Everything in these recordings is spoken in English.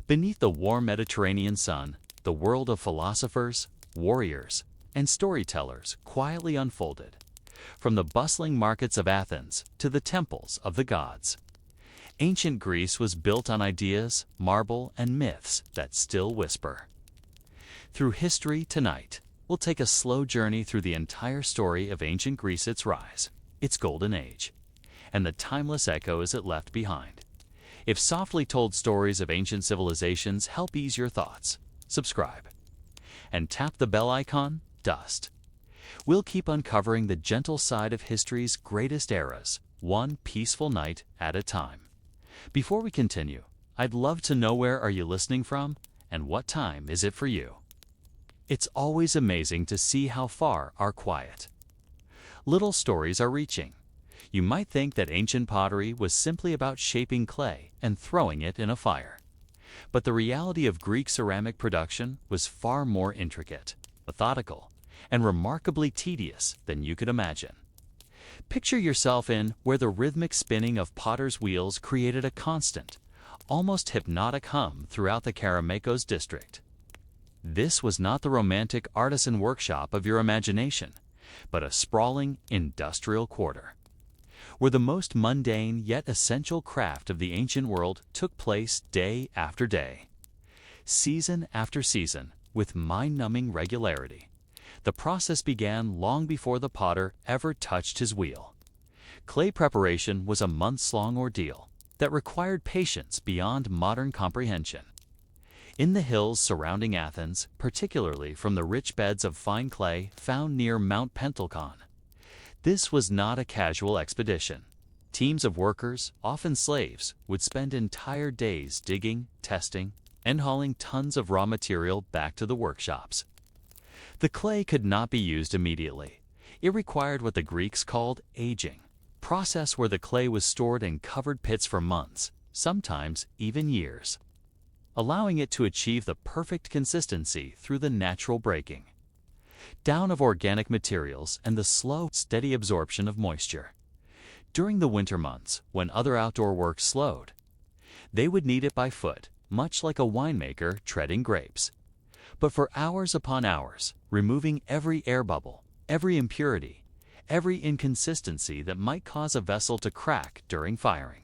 Beneath the warm Mediterranean sun, the world of philosophers, warriors, and storytellers quietly unfolded, from the bustling markets of Athens to the temples of the gods. Ancient Greece was built on ideas, marble, and myths that still whisper. Through history tonight, we'll take a slow journey through the entire story of ancient Greece, its rise, its golden age, and the timeless echoes it left behind. If softly told stories of ancient civilizations help ease your thoughts, subscribe. And tap the bell icon, dust. We'll keep uncovering the gentle side of history's greatest eras, one peaceful night at a time. Before we continue, I'd love to know, where are you listening from, and what time is it for you? It's always amazing to see how far our quiet little stories are reaching. You might think that ancient pottery was simply about shaping clay and throwing it in a fire. But the reality of Greek ceramic production was far more intricate, methodical, and remarkably tedious than you could imagine. Picture yourself in where the rhythmic spinning of potter's wheels created a constant, almost hypnotic hum throughout the Kerameikos district. This was not the romantic artisan workshop of your imagination, but a sprawling industrial quarter, where the most mundane yet essential craft of the ancient world took place day after day, season after season, with mind-numbing regularity. The process began long before the potter ever touched his wheel. Clay preparation was a months-long ordeal that required patience beyond modern comprehension. In the hills surrounding Athens, particularly from the rich beds of fine clay found near Mount Pentelikon, this was not a casual expedition. Teams of workers, often slaves, would spend entire days digging, testing, and hauling tons of raw material back to the workshops. The clay could not be used immediately. It required what the Greeks called aging, a process where the clay was stored in covered pits for months, sometimes even years, allowing it to achieve the perfect consistency through the natural breaking down of organic materials and the slow, steady absorption of moisture. During the winter months, when other outdoor work slowed, they would knead it by foot, much like a winemaker treading grapes. But for hours upon hours, removing every air bubble, every impurity, every inconsistency that might cause a vessel to crack during firing.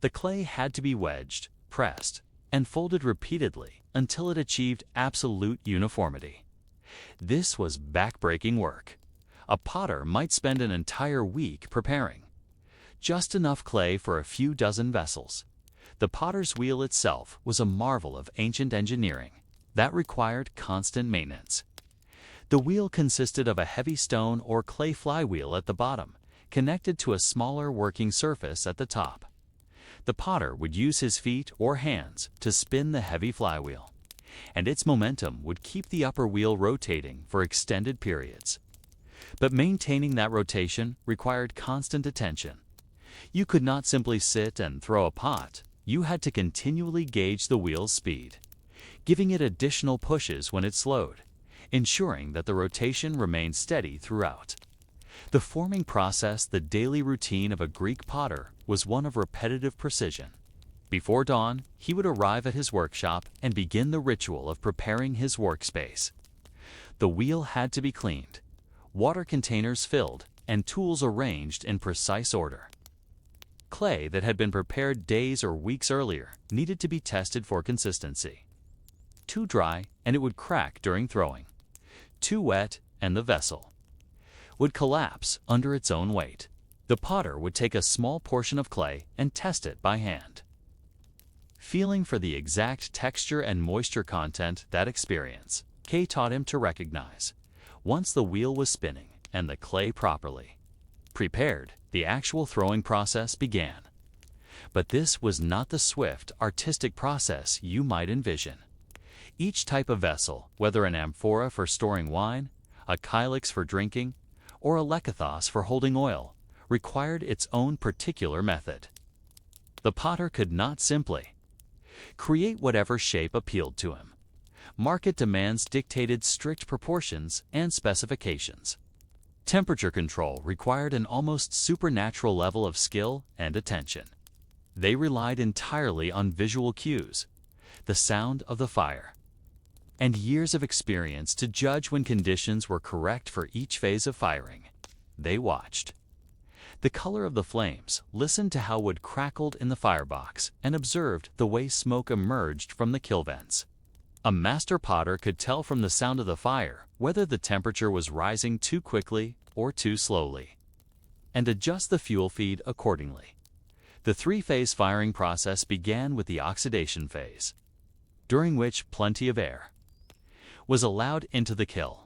The clay had to be wedged, pressed, and folded repeatedly until it achieved absolute uniformity. This was back-breaking work. A potter might spend an entire week preparing just enough clay for a few dozen vessels. The potter's wheel itself was a marvel of ancient engineering that required constant maintenance. The wheel consisted of a heavy stone or clay flywheel at the bottom, connected to a smaller working surface at the top. The potter would use his feet or hands to spin the heavy flywheel, and its momentum would keep the upper wheel rotating for extended periods. But maintaining that rotation required constant attention. You could not simply sit and throw a pot. You had to continually gauge the wheel's speed, giving it additional pushes when it slowed, ensuring that the rotation remained steady throughout. The forming process, the daily routine of a Greek potter, was one of repetitive precision. Before dawn, he would arrive at his workshop and begin the ritual of preparing his workspace. The wheel had to be cleaned, water containers filled, and tools arranged in precise order. Clay that had been prepared days or weeks earlier needed to be tested for consistency. Too dry, and it would crack during throwing. Too wet, and the vessel would collapse under its own weight. The potter would take a small portion of clay and test it by hand, feeling for the exact texture and moisture content. That experience, Kay taught him to recognize once the wheel was spinning and the clay properly prepared, the actual throwing process began. But this was not the swift, artistic process you might envision. Each type of vessel, whether an amphora for storing wine, a kylix for drinking, or a lekathos for holding oil, required its own particular method. The potter could not simply create whatever shape appealed to him. Market demands dictated strict proportions and specifications. Temperature control required an almost supernatural level of skill and attention. They relied entirely on visual cues. the sound of the fire, and years of experience to judge when conditions were correct for each phase of firing. They watched the color of the flames, listened to how wood crackled in the firebox, and observed the way smoke emerged from the kill vents. A master potter could tell from the sound of the fire whether the temperature was rising too quickly or too slowly, and adjust the fuel feed accordingly. The three-phase firing process began with the oxidation phase, during which plenty of air was allowed into the kiln.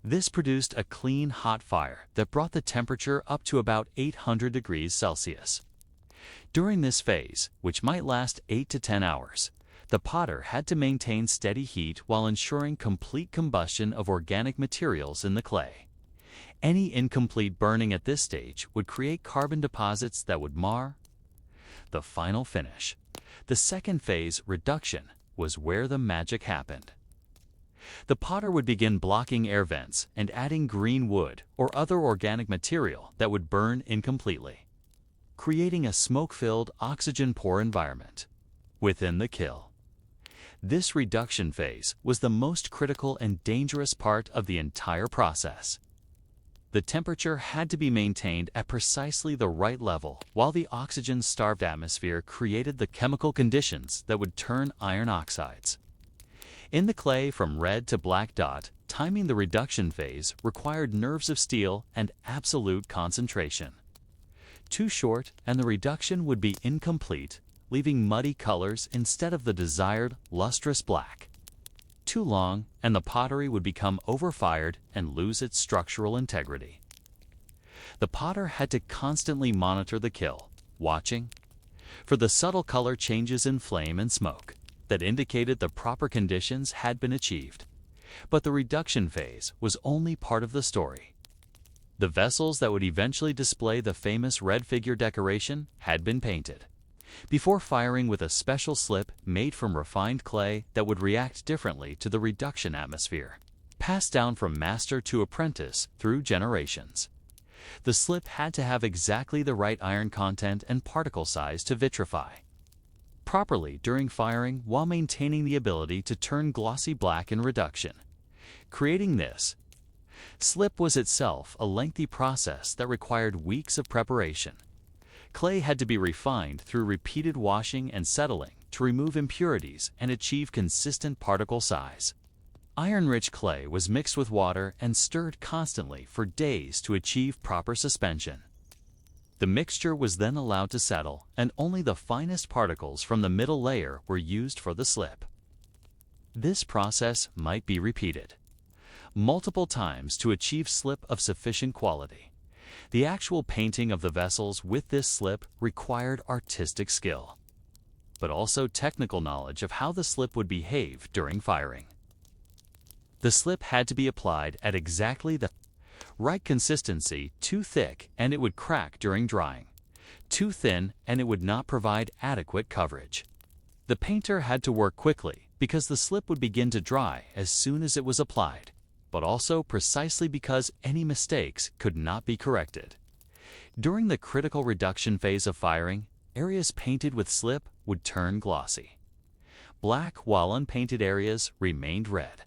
This produced a clean, hot fire that brought the temperature up to about 800 degrees Celsius. During this phase, which might last 8 to 10 hours, the potter had to maintain steady heat while ensuring complete combustion of organic materials in the clay. Any incomplete burning at this stage would create carbon deposits that would mar the final finish. The second phase, reduction, was where the magic happened. The potter would begin blocking air vents and adding green wood or other organic material that would burn incompletely, creating a smoke-filled, oxygen-poor environment within the kiln. This reduction phase was the most critical and dangerous part of the entire process. The temperature had to be maintained at precisely the right level while the oxygen-starved atmosphere created the chemical conditions that would turn iron oxides in the clay from red to black dot. Timing the reduction phase required nerves of steel and absolute concentration. Too short and the reduction would be incomplete, leaving muddy colors instead of the desired lustrous black. Too long and the pottery would become overfired and lose its structural integrity. The potter had to constantly monitor the kiln, watching for the subtle color changes in flame and smoke that indicated the proper conditions had been achieved. But the reduction phase was only part of the story. The vessels that would eventually display the famous red figure decoration had been painted before firing with a special slip made from refined clay that would react differently to the reduction atmosphere, passed down from master to apprentice through generations. The slip had to have exactly the right iron content and particle size to vitrify properly during firing while maintaining the ability to turn glossy black in reduction. Creating this slip was itself a lengthy process that required weeks of preparation. Clay had to be refined through repeated washing and settling to remove impurities and achieve consistent particle size. Iron-rich clay was mixed with water and stirred constantly for days to achieve proper suspension. The mixture was then allowed to settle, and only the finest particles from the middle layer were used for the slip. This process might be repeated multiple times to achieve slip of sufficient quality. The actual painting of the vessels with this slip required artistic skill, but also technical knowledge of how the slip would behave during firing. The slip had to be applied at exactly the right consistency. Too thick and it would crack during drying. Too thin and it would not provide adequate coverage. The painter had to work quickly because the slip would begin to dry as soon as it was applied, but also precisely because any mistakes could not be corrected. During the critical reduction phase of firing, areas painted with slip would turn glossy black while unpainted areas remained red.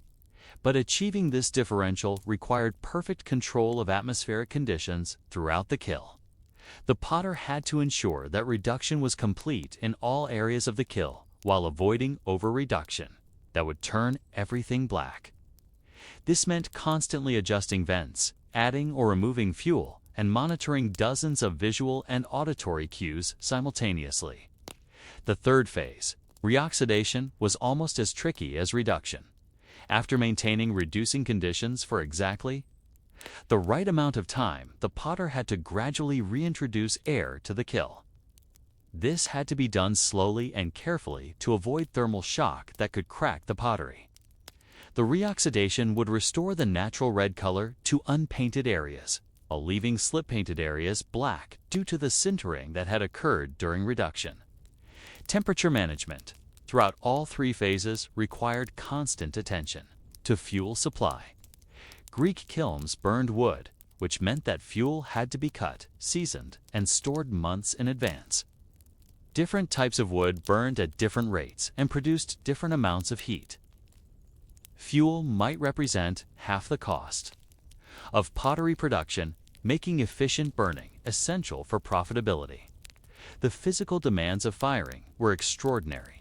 But achieving this differential required perfect control of atmospheric conditions throughout the kiln. The potter had to ensure that reduction was complete in all areas of the kiln while avoiding over-reduction that would turn everything black. This meant constantly adjusting vents, adding or removing fuel, and monitoring dozens of visual and auditory cues simultaneously. The third phase, reoxidation, was almost as tricky as reduction. After maintaining reducing conditions for exactly the right amount of time, the potter had to gradually reintroduce air to the kiln. This had to be done slowly and carefully to avoid thermal shock that could crack the pottery. The reoxidation would restore the natural red color to unpainted areas, while leaving slip-painted areas black due to the sintering that had occurred during reduction. Temperature management throughout all three phases required constant attention to fuel supply. Greek kilns burned wood, which meant that fuel had to be cut, seasoned, and stored months in advance. Different types of wood burned at different rates and produced different amounts of heat. Fuel might represent half the cost of pottery production, making efficient burning essential for profitability. The physical demands of firing were extraordinary.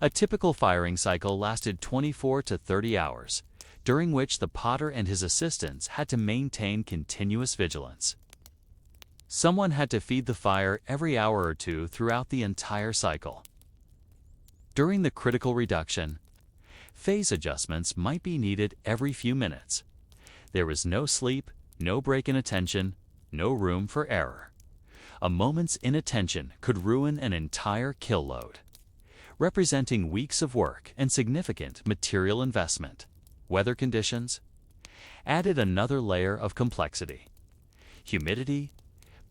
A typical firing cycle lasted 24 to 30 hours, during which the potter and his assistants had to maintain continuous vigilance. Someone had to feed the fire every hour or two throughout the entire cycle. During the critical reduction, phase adjustments might be needed every few minutes. There was no sleep, no break in attention, no room for error. A moment's inattention could ruin an entire kill load, representing weeks of work and significant material investment. Weather conditions added another layer of complexity. Humidity,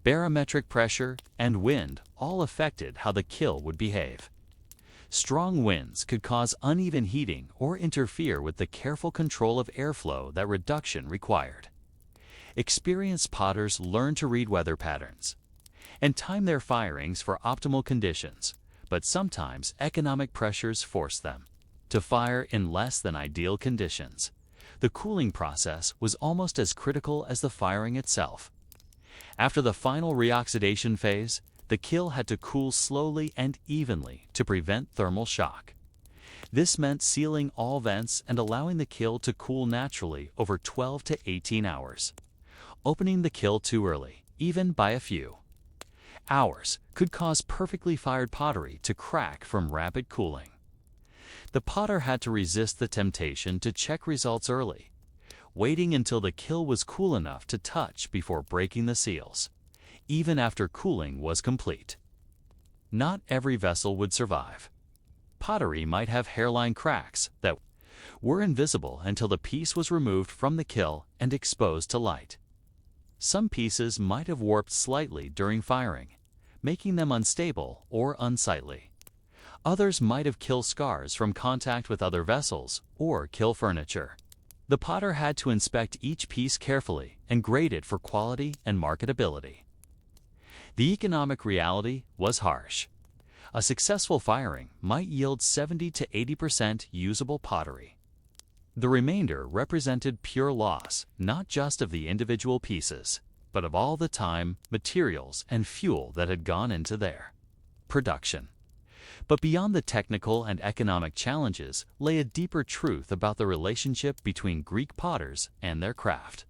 barometric pressure, and wind all affected how the kill would behave. Strong winds could cause uneven heating or interfere with the careful control of airflow that reduction required. Experienced potters learned to read weather patterns and time their firings for optimal conditions, but sometimes economic pressures forced them to fire in less than ideal conditions. The cooling process was almost as critical as the firing itself. After the final reoxidation phase, the kill had to cool slowly and evenly to prevent thermal shock. This meant sealing all vents and allowing the kill to cool naturally over 12 to 18 hours. Opening the kill too early, even by a few hours, could cause perfectly fired pottery to crack from rapid cooling. The potter had to resist the temptation to check results early, waiting until the kill was cool enough to touch before breaking the seals, even after cooling was complete. Not every vessel would survive. Pottery might have hairline cracks that were invisible until the piece was removed from the kill and exposed to light. Some pieces might have warped slightly during firing, making them unstable or unsightly. Others might have kill scars from contact with other vessels or kill furniture. The potter had to inspect each piece carefully and grade it for quality and marketability. The economic reality was harsh. A successful firing might yield 70 to 80% usable pottery. The remainder represented pure loss, not just of the individual pieces, but of all the time, materials, and fuel that had gone into their production. But beyond the technical and economic challenges lay a deeper truth about the relationship between Greek potters and their craft.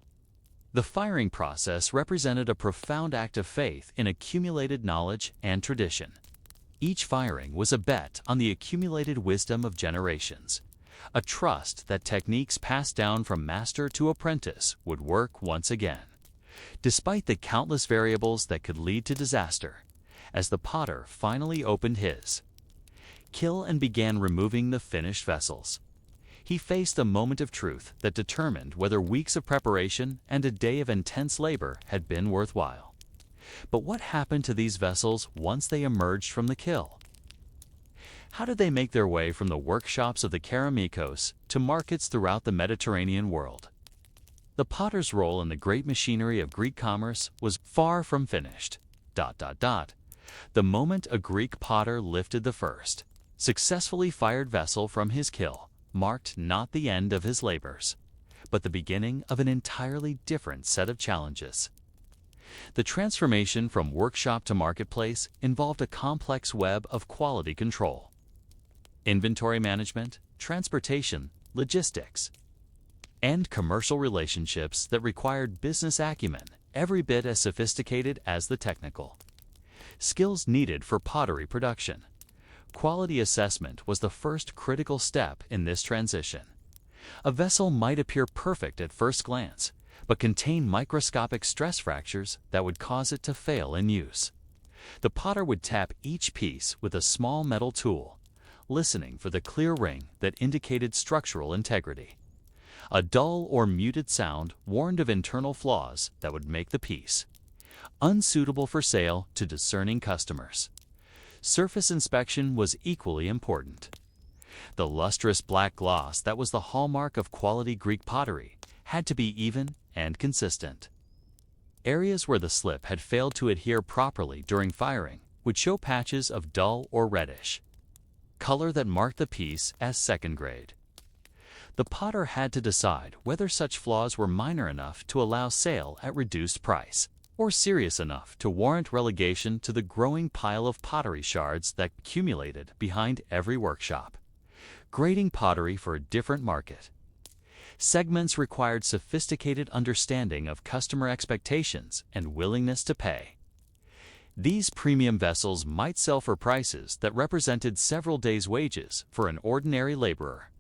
The firing process represented a profound act of faith in accumulated knowledge and tradition. Each firing was a bet on the accumulated wisdom of generations, a trust that techniques passed down from master to apprentice would work once again, despite the countless variables that could lead to disaster. As the potter finally opened his kill and began removing the finished vessels, he faced a moment of truth that determined whether weeks of preparation and a day of intense labor had been worthwhile. But what happened to these vessels once they emerged from the kill? How did they make their way from the workshops of the Keramikos to markets throughout the Mediterranean world? The potter's role in the great machinery of Greek commerce was far from finished. The moment a Greek potter lifted the first successfully fired vessel from his kill marked not the end of his labors, but the beginning of an entirely different set of challenges. The transformation from workshop to marketplace involved a complex web of quality control, inventory management, transportation, logistics, and commercial relationships that required business acumen every bit as sophisticated as the technical skills needed for pottery production. Quality assessment was the first critical step in this transition. A vessel might appear perfect at first glance, but contain microscopic stress fractures that would cause it to fail in use. The potter would tap each piece with a small metal tool, listening for the clear ring that indicated structural integrity. A dull or muted sound warned of internal flaws that would make the piece unsuitable for sale to discerning customers. Surface inspection was equally important. The lustrous black gloss that was the hallmark of quality Greek pottery had to be even and consistent. Areas where the slip had failed to adhere properly during firing would show patches of dull or reddish color that marked the piece as second grade. The potter had to decide whether such flaws were minor enough to allow sale at reduced price, or serious enough to warrant relegation to the growing pile of pottery shards that accumulated behind every workshop. Grading pottery for a different market. Segments required sophisticated understanding of customer expectations and willingness to pay. These premium vessels might sell for prices that represented several days' wages for an ordinary laborer.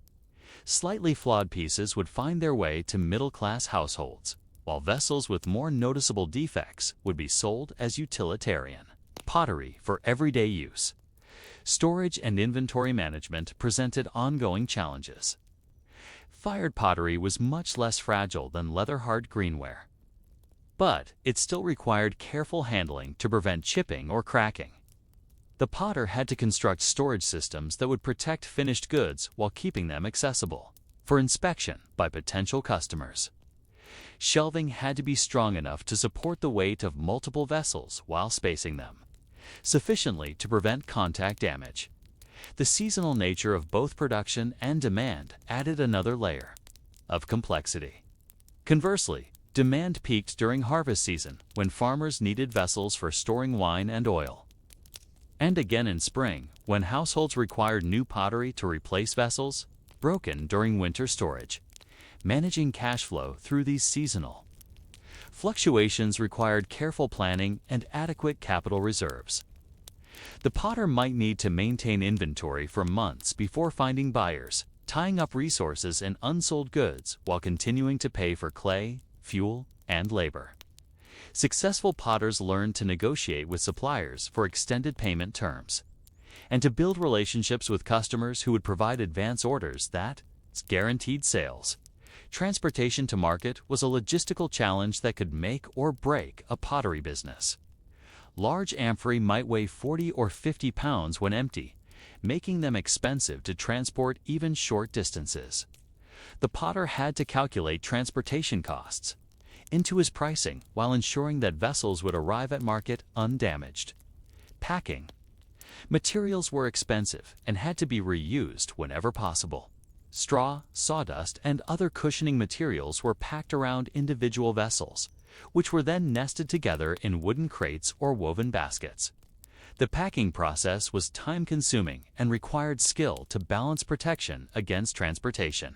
Slightly flawed pieces would find their way to middle-class households, while vessels with more noticeable defects would be sold as utilitarian. Pottery for everyday use. Storage and inventory management presented ongoing challenges. Fired pottery was much less fragile than leather-hard greenware, but it still required careful handling to prevent chipping or cracking. The potter had to construct storage systems that would protect finished goods while keeping them accessible for inspection by potential customers. Shelving had to be strong enough to support the weight of multiple vessels while spacing them sufficiently to prevent contact damage. The seasonal nature of both production and demand added another layer of complexity. Conversely, demand peaked during harvest season when farmers needed vessels for storing wine and oil. And again in spring, when households required new pottery to replace vessels broken during winter storage. Managing cash flow through these seasonal fluctuations required careful planning and adequate capital reserves. The potter might need to maintain inventory for months before finding buyers, tying up resources in unsold goods while continuing to pay for clay, fuel, and labor. Successful potters learned to negotiate with suppliers for extended payment terms, and to build relationships with customers who would provide advance orders that guaranteed sales. Transportation to market was a logistical challenge that could make or break a pottery business. Large amphorae might weigh 40 or 50 pounds when empty, making them expensive to transport even short distances. The potter had to calculate transportation costs into his pricing while ensuring that vessels would arrive at market undamaged. Packing. Materials were expensive and had to be reused whenever possible. Straw, sawdust, and other cushioning materials were packed around individual vessels, which were then nested together in wooden crates or woven baskets. The packing process was time-consuming and required skill to balance protection against transportation.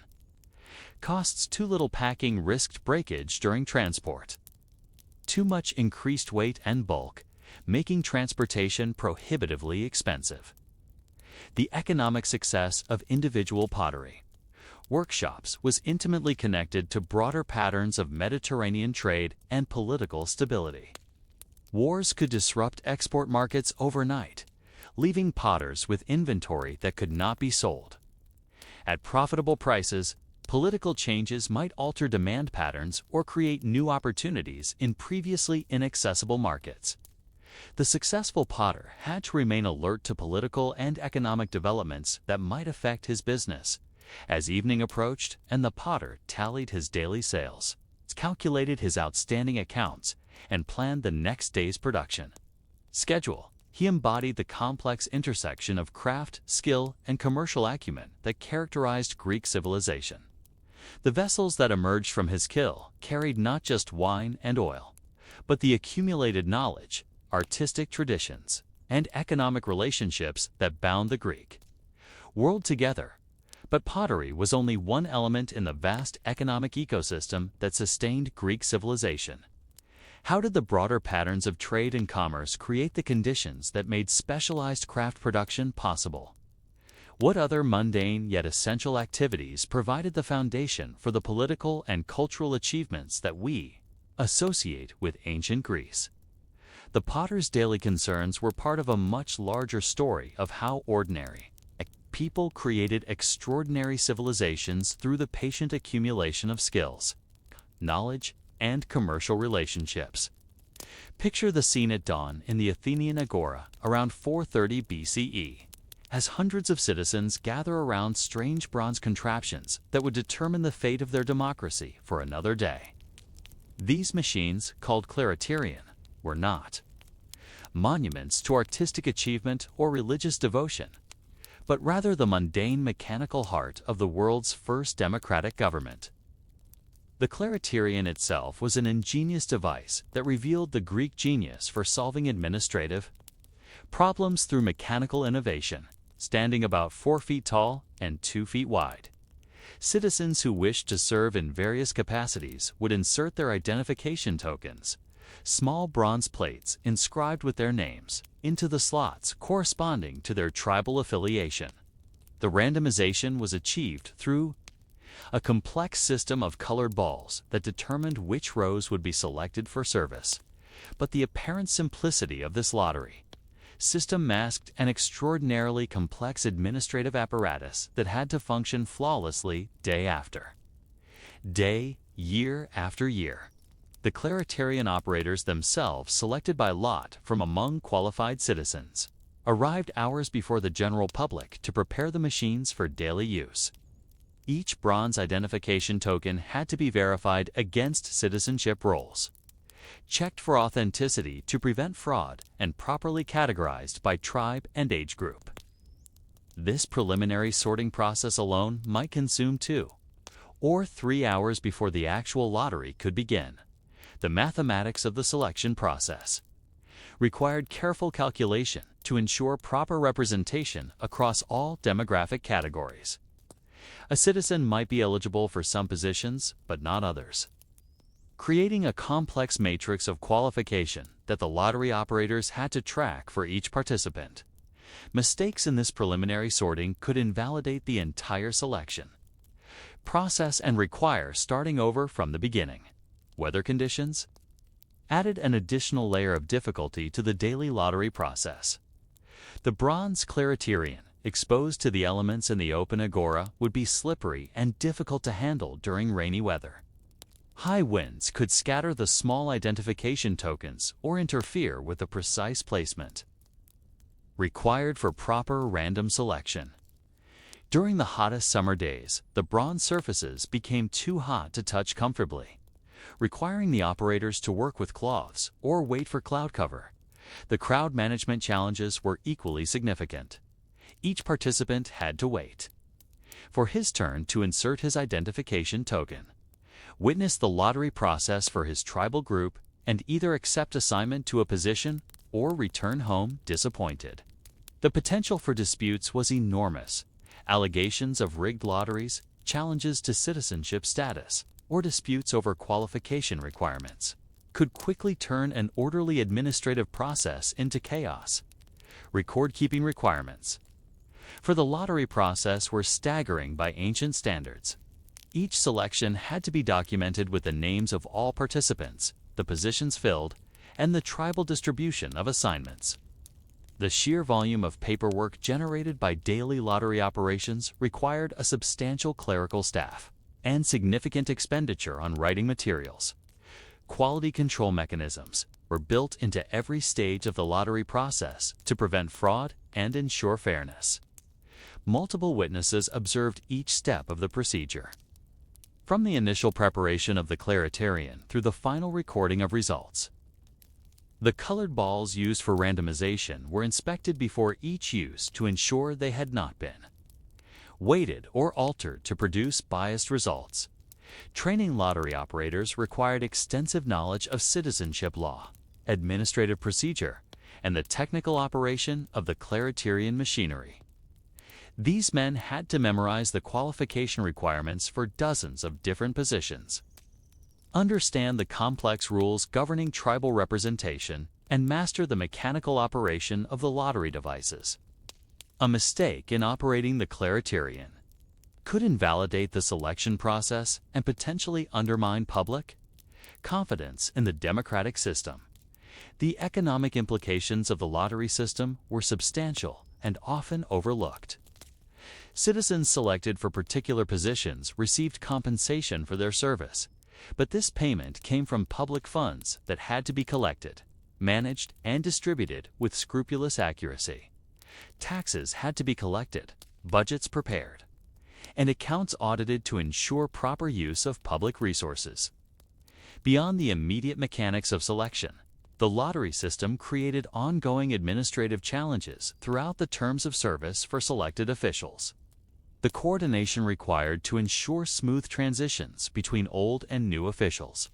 Costs. Too little packing risked breakage during transport. Too much increased weight and bulk, making transportation prohibitively expensive. The economic success of individual pottery workshops was intimately connected to broader patterns of Mediterranean trade and political stability. Wars could disrupt export markets overnight, leaving potters with inventory that could not be sold. At profitable prices, political changes might alter demand patterns or create new opportunities in previously inaccessible markets. The successful potter had to remain alert to political and economic developments that might affect his business. As evening approached and the potter tallied his daily sales, calculated his outstanding accounts, and planned the next day's production schedule, he embodied the complex intersection of craft, skill, and commercial acumen that characterized Greek civilization. The vessels that emerged from his kiln carried not just wine and oil, but the accumulated knowledge, artistic traditions, and economic relationships that bound the Greek world together. But pottery was only one element in the vast economic ecosystem that sustained Greek civilization. How did the broader patterns of trade and commerce create the conditions that made specialized craft production possible? What other mundane yet essential activities provided the foundation for the political and cultural achievements that we associate with ancient Greece? The potter's daily concerns were part of a much larger story of how ordinary people created extraordinary civilizations through the patient accumulation of skills, knowledge, and commercial relationships. Picture the scene at dawn in the Athenian Agora around 430 BCE, as hundreds of citizens gather around strange bronze contraptions that would determine the fate of their democracy for another day. These machines, called clariterion, were not monuments to artistic achievement or religious devotion, but rather the mundane mechanical heart of the world's first democratic government. The clariterion itself was an ingenious device that revealed the Greek genius for solving administrative problems through mechanical innovation. Standing about 4 feet tall and 2 feet wide, citizens who wished to serve in various capacities would insert their identification tokens, small bronze plates inscribed with their names, into the slots corresponding to their tribal affiliation. The randomization was achieved through a complex system of colored balls that determined which rows would be selected for service. But the apparent simplicity of this lottery system masked an extraordinarily complex administrative apparatus that had to function flawlessly day after day, year after year. The clariterion operators themselves, selected by lot from among qualified citizens, arrived hours before the general public to prepare the machines for daily use. Each bronze identification token had to be verified against citizenship rolls, checked for authenticity to prevent fraud, and properly categorized by tribe and age group. This preliminary sorting process alone might consume 2 or 3 hours before the actual lottery could begin. The mathematics of the selection process required careful calculation to ensure proper representation across all demographic categories. A citizen might be eligible for some positions, but not others, creating a complex matrix of qualification that the lottery operators had to track for each participant. Mistakes in this preliminary sorting could invalidate the entire selection process and require starting over from the beginning. Weather conditions added an additional layer of difficulty to the daily lottery process. The bronze clariterion, exposed to the elements in the open agora, would be slippery and difficult to handle during rainy weather. High winds could scatter the small identification tokens or interfere with the precise placement required for proper random selection. During the hottest summer days, the bronze surfaces became too hot to touch comfortably, requiring the operators to work with cloths or wait for cloud cover. The crowd management challenges were equally significant. Each participant had to wait for his turn to insert his identification token, witness the lottery process for his tribal group, and either accept assignment to a position or return home disappointed. The potential for disputes was enormous. Allegations of rigged lotteries, challenges to citizenship status, or disputes over qualification requirements could quickly turn an orderly administrative process into chaos. Record-keeping requirements for the lottery process were staggering by ancient standards. Each selection had to be documented with the names of all participants, the positions filled, and the tribal distribution of assignments. The sheer volume of paperwork generated by daily lottery operations required a substantial clerical staff and significant expenditure on writing materials. Quality control mechanisms were built into every stage of the lottery process to prevent fraud and ensure fairness. Multiple witnesses observed each step of the procedure, from the initial preparation of the clariterion through the final recording of results. The colored balls used for randomization were inspected before each use to ensure they had not been weighted or altered to produce biased results. Training lottery operators required extensive knowledge of citizenship law, administrative procedure, and the technical operation of the clariterion machinery. These men had to memorize the qualification requirements for dozens of different positions, understand the complex rules governing tribal representation, and master the mechanical operation of the lottery devices. A mistake in operating the clariterion could invalidate the selection process and potentially undermine public confidence in the democratic system. The economic implications of the lottery system were substantial and often overlooked. Citizens selected for particular positions received compensation for their service, but this payment came from public funds that had to be collected, managed, and distributed with scrupulous accuracy. Taxes had to be collected, budgets prepared, and accounts audited to ensure proper use of public resources. Beyond the immediate mechanics of selection, The lottery system created ongoing administrative challenges throughout the terms of service for selected officials. The coordination required to ensure smooth transitions between old and new officials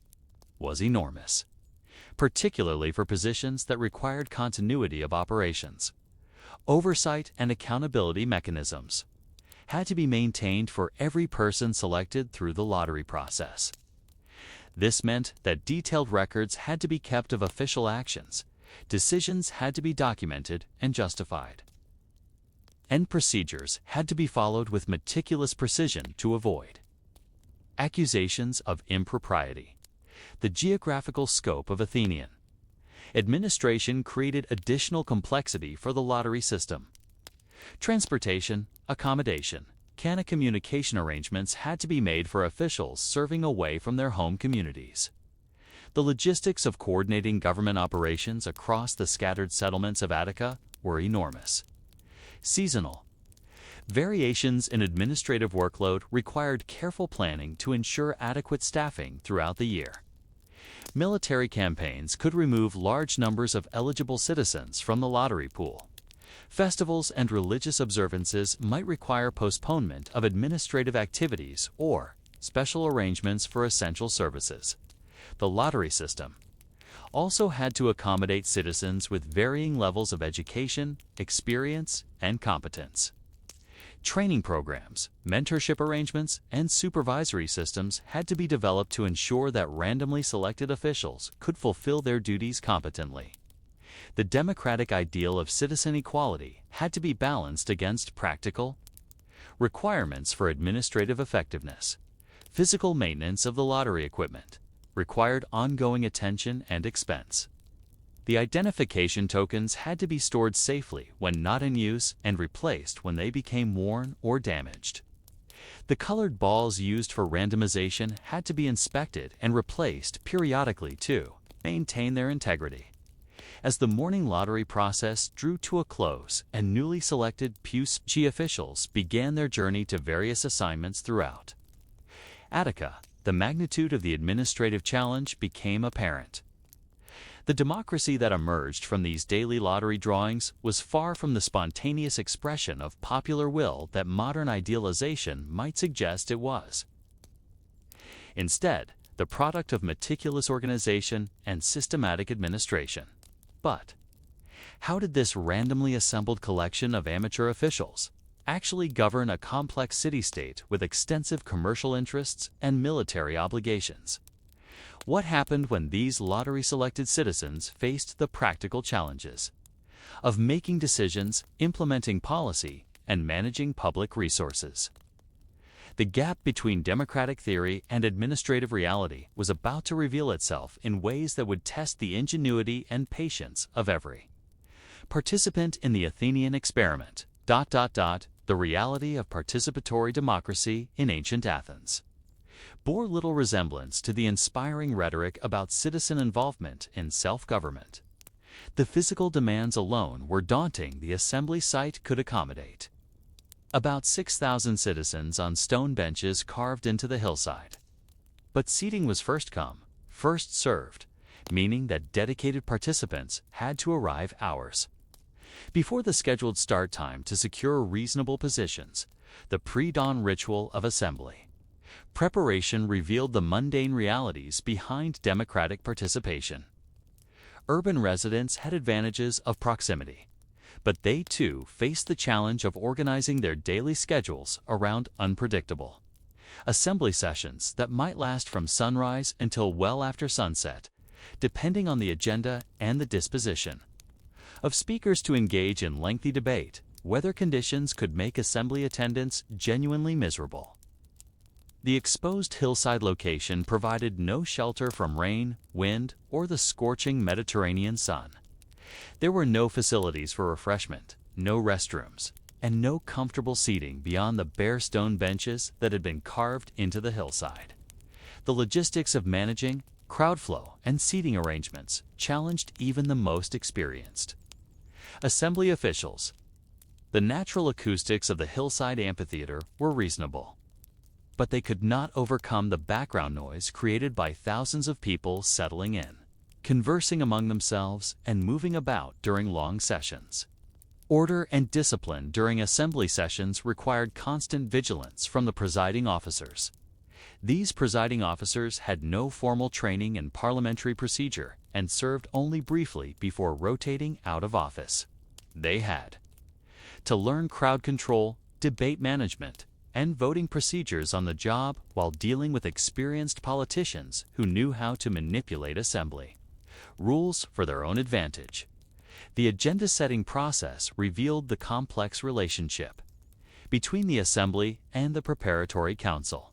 was enormous, particularly for positions that required continuity of operations. Oversight and accountability mechanisms had to be maintained for every person selected through the lottery process. This meant that detailed records had to be kept of official actions, decisions had to be documented and justified, and procedures had to be followed with meticulous precision to avoid accusations of impropriety. The geographical scope of Athenian administration created additional complexity for the lottery system. Transportation, accommodation, and communication arrangements had to be made for officials serving away from their home communities. The logistics of coordinating government operations across the scattered settlements of Attica were enormous. Seasonal variations in administrative workload required careful planning to ensure adequate staffing throughout the year. Military campaigns could remove large numbers of eligible citizens from the lottery pool. Festivals and religious observances might require postponement of administrative activities or special arrangements for essential services. The lottery system also had to accommodate citizens with varying levels of education, experience, and competence. Training programs, mentorship arrangements, and supervisory systems had to be developed to ensure that randomly selected officials could fulfill their duties competently. The democratic ideal of citizen equality had to be balanced against practical requirements for administrative effectiveness. Physical maintenance of the lottery equipment required ongoing attention and expense. The identification tokens had to be stored safely when not in use and replaced when they became worn or damaged. The colored balls used for randomization had to be inspected and replaced periodically to maintain their integrity. As the morning lottery process drew to a close and newly selected PUSG officials began their journey to various assignments throughout Attica, the magnitude of the administrative challenge became apparent. The democracy that emerged from these daily lottery drawings was far from the spontaneous expression of popular will that modern idealization might suggest it was. Instead, the product of meticulous organization and systematic administration. But how did this randomly assembled collection of amateur officials actually govern a complex city-state with extensive commercial interests and military obligations? What happened when these lottery-selected citizens faced the practical challenges of making decisions, implementing policy, and managing public resources? The gap between democratic theory and administrative reality was about to reveal itself in ways that would test the ingenuity and patience of every participant in the Athenian experiment. The reality of participatory democracy in ancient Athens bore little resemblance to the inspiring rhetoric about citizen involvement in self-government. The physical demands alone were daunting the assembly site could accommodate. About 6,000 citizens on stone benches carved into the hillside. But seating was first come, first served, meaning that dedicated participants had to arrive hours before the scheduled start time to secure reasonable positions. The pre-dawn ritual of assembly preparation revealed the mundane realities behind democratic participation. Urban residents had advantages of proximity, but they too faced the challenge of organizing their daily schedules around unpredictable assembly sessions that might last from sunrise until well after sunset, depending on the agenda and the disposition of speakers to engage in lengthy debate. Weather conditions could make assembly attendance genuinely miserable. The exposed hillside location provided no shelter from rain, wind, or the scorching Mediterranean sun. There were no facilities for refreshment, no restrooms, and no comfortable seating beyond the bare stone benches that had been carved into the hillside. The logistics of managing crowd flow and seating arrangements challenged even the most experienced assembly officials. The natural acoustics of the hillside amphitheater were reasonable, but they could not overcome the background noise created by thousands of people settling in. conversing among themselves and moving about during long sessions. Order and discipline during assembly sessions required constant vigilance from the presiding officers. These presiding officers had no formal training in parliamentary procedure and served only briefly before rotating out of office. They had to learn crowd control, debate management, and voting procedures on the job while dealing with experienced politicians who knew how to manipulate assembly rules for their own advantage. The agenda-setting process revealed the complex relationship between the assembly and the preparatory council.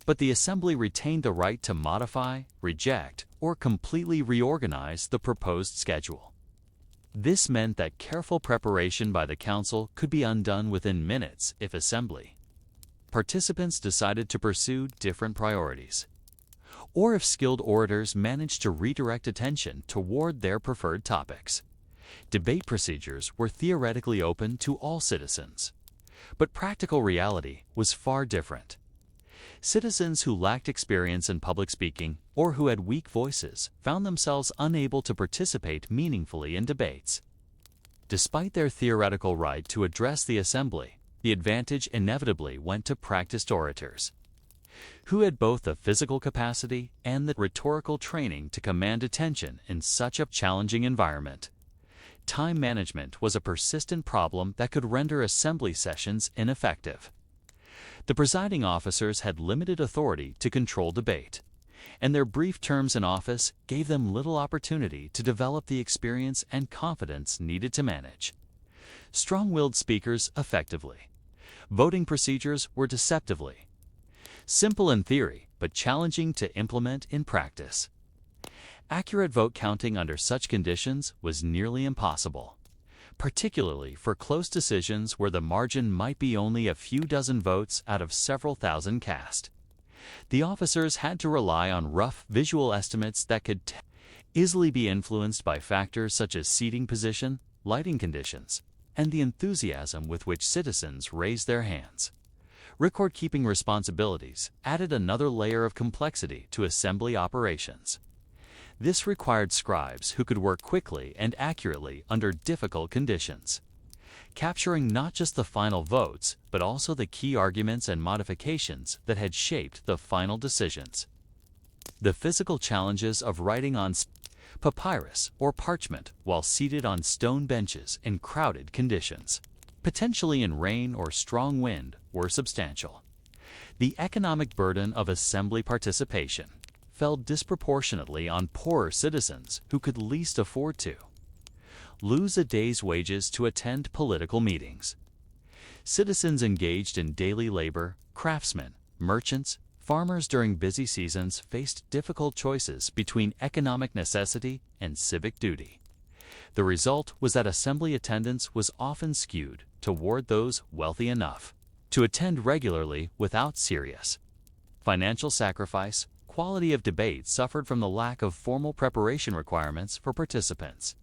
But the assembly retained the right to modify, reject, or completely reorganize the proposed schedule. This meant that careful preparation by the council could be undone within minutes if assembly participants decided to pursue different priorities, or if skilled orators managed to redirect attention toward their preferred topics. Debate procedures were theoretically open to all citizens, but practical reality was far different. Citizens who lacked experience in public speaking or who had weak voices found themselves unable to participate meaningfully in debates. Despite their theoretical right to address the assembly, the advantage inevitably went to practiced orators, who had both the physical capacity and the rhetorical training to command attention in such a challenging environment. Time management was a persistent problem that could render assembly sessions ineffective. The presiding officers had limited authority to control debate, and their brief terms in office gave them little opportunity to develop the experience and confidence needed to manage strong-willed speakers effectively. Voting procedures were deceptively simple in theory, but challenging to implement in practice. Accurate vote counting under such conditions was nearly impossible, particularly for close decisions where the margin might be only a few dozen votes out of several thousand cast. The officers had to rely on rough visual estimates that could easily be influenced by factors such as seating position, lighting conditions, and the enthusiasm with which citizens raised their hands. Record-keeping responsibilities added another layer of complexity to assembly operations. This required scribes who could work quickly and accurately under difficult conditions, capturing not just the final votes, but also the key arguments and modifications that had shaped the final decisions. The physical challenges of writing on papyrus or parchment while seated on stone benches in crowded conditions, potentially in rain or strong wind, were substantial. The economic burden of assembly participation fell disproportionately on poorer citizens who could least afford to lose a day's wages to attend political meetings. Citizens engaged in daily labor, craftsmen, merchants, farmers during busy seasons faced difficult choices between economic necessity and civic duty. The result was that assembly attendance was often skewed toward those wealthy enough to attend regularly without serious financial sacrifice. Quality of debate suffered from the lack of formal preparation requirements for participants.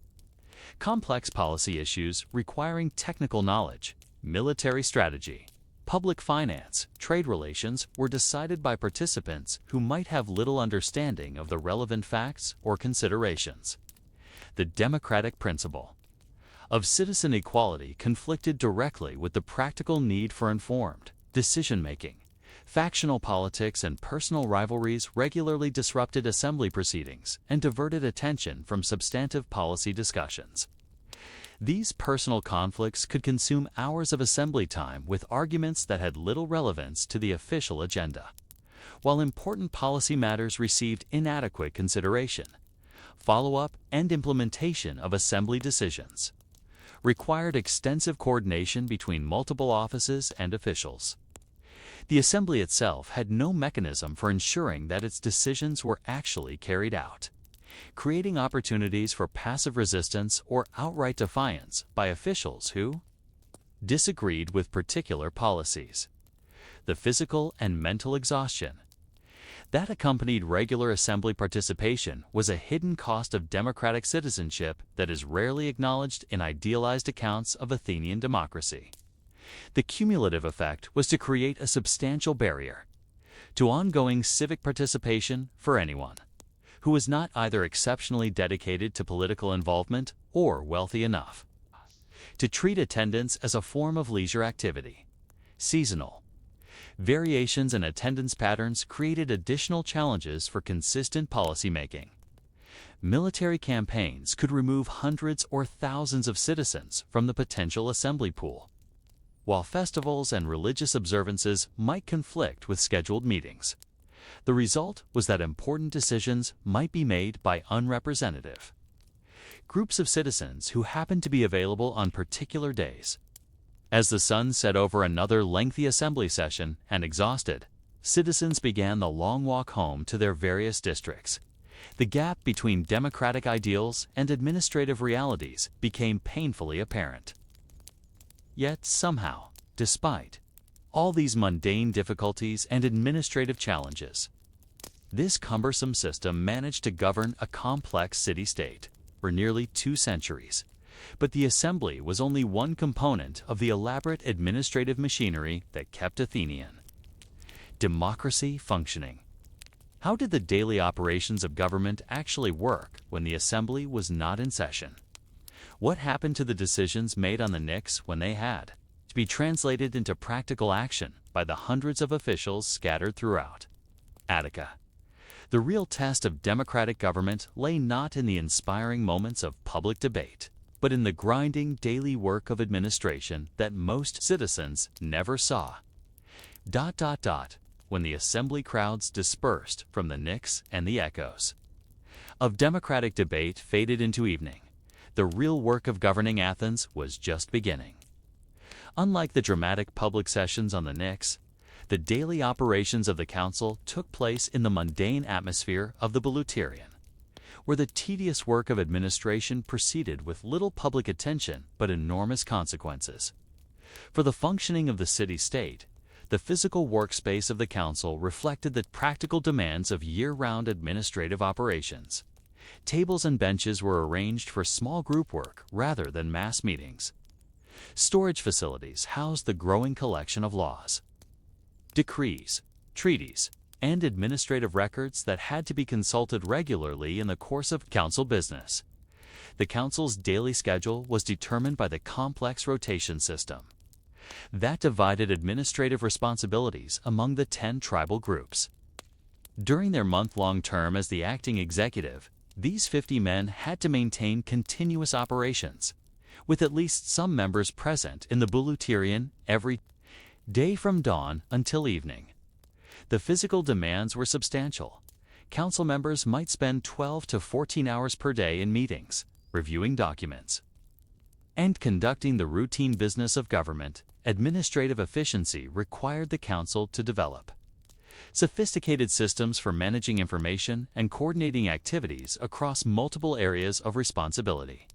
Complex policy issues requiring technical knowledge, military strategy, public finance, trade relations were decided by participants who might have little understanding of the relevant facts or considerations. The democratic principle of citizen equality conflicted directly with the practical need for informed decision-making. Factional politics and personal rivalries regularly disrupted assembly proceedings and diverted attention from substantive policy discussions. These personal conflicts could consume hours of assembly time with arguments that had little relevance to the official agenda, while important policy matters received inadequate consideration. Follow-up and implementation of assembly decisions required extensive coordination between multiple offices and officials. The assembly itself had no mechanism for ensuring that its decisions were actually carried out, creating opportunities for passive resistance or outright defiance by officials who disagreed with particular policies. The physical and mental exhaustion that accompanied regular assembly participation was a hidden cost of democratic citizenship that is rarely acknowledged in idealized accounts of Athenian democracy. The cumulative effect was to create a substantial barrier to ongoing civic participation for anyone who was not either exceptionally dedicated to political involvement or wealthy enough to treat attendance as a form of leisure activity. Seasonal variations in attendance patterns created additional challenges for consistent policymaking. Military campaigns could remove hundreds or thousands of citizens from the potential assembly pool, while festivals and religious observances might conflict with scheduled meetings. The result was that important decisions might be made by unrepresentative groups of citizens who happened to be available on particular days. As the sun set over another lengthy assembly session and exhausted, citizens began the long walk home to their various districts. The gap between democratic ideals and administrative realities became painfully apparent. Yet somehow, despite all these mundane difficulties and administrative challenges, this cumbersome system managed to govern a complex city-state for nearly 2 centuries. But the assembly was only one component of the elaborate administrative machinery that kept Athenian democracy functioning. How did the daily operations of government actually work when the assembly was not in session? What happened to the decisions made on the Nix when they had to be translated into practical action by the hundreds of officials scattered throughout Attica? The real test of democratic government lay not in the inspiring moments of public debate, but in the grinding daily work of administration that most citizens never saw. When the assembly crowds dispersed from the Nix and the echoes of democratic debate faded into evening, the real work of governing Athens was just beginning. Unlike the dramatic public sessions on the Nix, the daily operations of the council took place in the mundane atmosphere of the Bouleuterion, where the tedious work of administration proceeded with little public attention but enormous consequences. For the functioning of the city-state, the physical workspace of the council reflected the practical demands of year-round administrative operations. Tables and benches were arranged for small group work rather than mass meetings. Storage facilities housed the growing collection of laws, decrees, treaties, and administrative records that had to be consulted regularly in the course of council business. The council's daily schedule was determined by the complex rotation system that divided administrative responsibilities among the 10 tribal groups. During their month-long term as the acting executive, these 50 men had to maintain continuous operations, with at least some members present in the Bouleuterion every day from dawn until evening. The physical demands were substantial. Council members might spend 12 to 14 hours per day in meetings, reviewing documents, and conducting the routine business of government. Administrative efficiency required the council to develop sophisticated systems for managing information and coordinating activities across multiple areas of responsibility.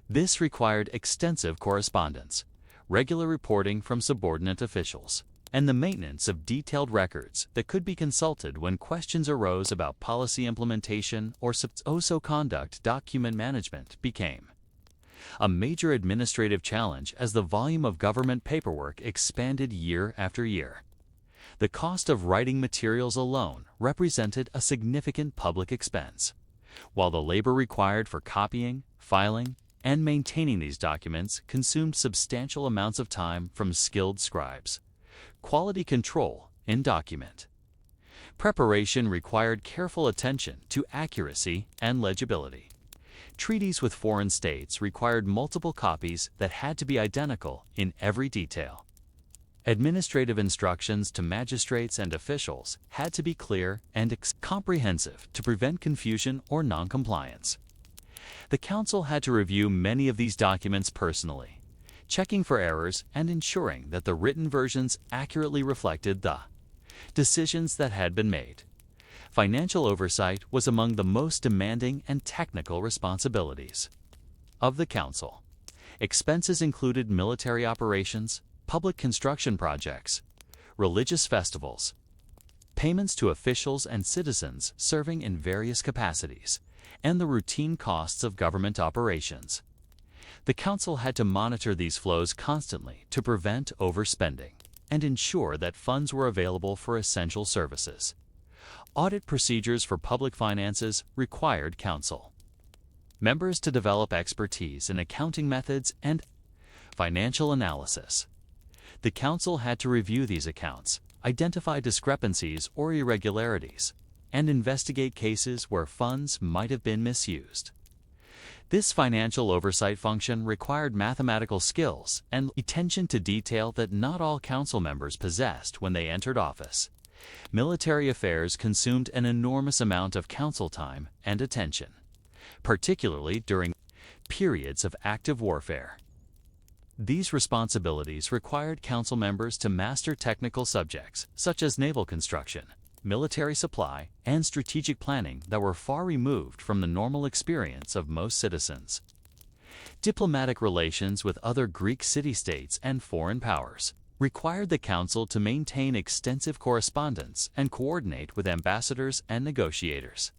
This required extensive correspondence, regular reporting from subordinate officials, and the maintenance of detailed records that could be consulted when questions arose about policy implementation or also conduct. Document management became a major administrative challenge as the volume of government paperwork expanded year after year. The cost of writing materials alone represented a significant public expense, while the labor required for copying, filing, and maintaining these documents consumed substantial amounts of time from skilled scribes. Quality control in document preparation required careful attention to accuracy and legibility. Treaties with foreign states required multiple copies that had to be identical in every detail. Administrative instructions to magistrates and officials had to be clear and comprehensive to prevent confusion or noncompliance. The council had to review many of these documents personally, checking for errors and ensuring that the written versions accurately reflected the decisions that had been made. Financial oversight was among the most demanding and technical responsibilities of the council. Expenses included military operations, public construction projects, religious festivals, payments to officials and citizens serving in various capacities, and the routine costs of government operations. The council had to monitor these flows constantly to prevent overspending and ensure that funds were available for essential services. Audit procedures for public finances required counsel. Members to develop expertise in accounting methods and financial analysis. The council had to review these accounts, identify discrepancies or irregularities, and investigate cases where funds might have been misused. This financial oversight function required mathematical skills and attention to detail that not all council members possessed when they entered office. Military affairs consumed an enormous amount of council time and attention, particularly during periods of active warfare. These responsibilities required council members to master technical subjects such as naval construction, military supply, and strategic planning that were far removed from the normal experience of most citizens. Diplomatic relations with other Greek city-states and foreign powers required the council to maintain extensive correspondence and coordinate with ambassadors and negotiators.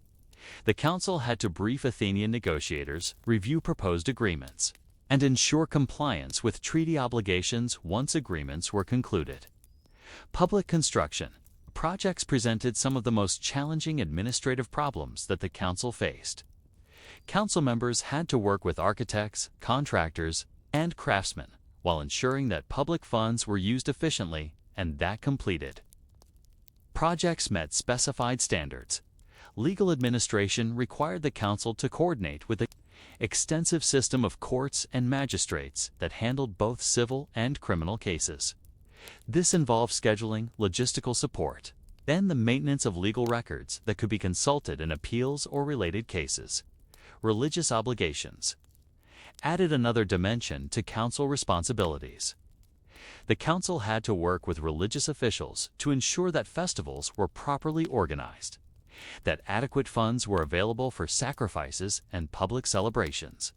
The council had to brief Athenian negotiators, review proposed agreements, and ensure compliance with treaty obligations once agreements were concluded. Public construction projects presented some of the most challenging administrative problems that the council faced. Council members had to work with architects, contractors, and craftsmen while ensuring that public funds were used efficiently and that completed projects met specified standards. Legal administration required the council to coordinate with the extensive system of courts and magistrates that handled both civil and criminal cases. This involved scheduling, logistical support, and the maintenance of legal records that could be consulted in appeals or related cases. Religious obligations added another dimension to council responsibilities. The council had to work with religious officials to ensure that festivals were properly organized, that adequate funds were available for sacrifices and public celebrations,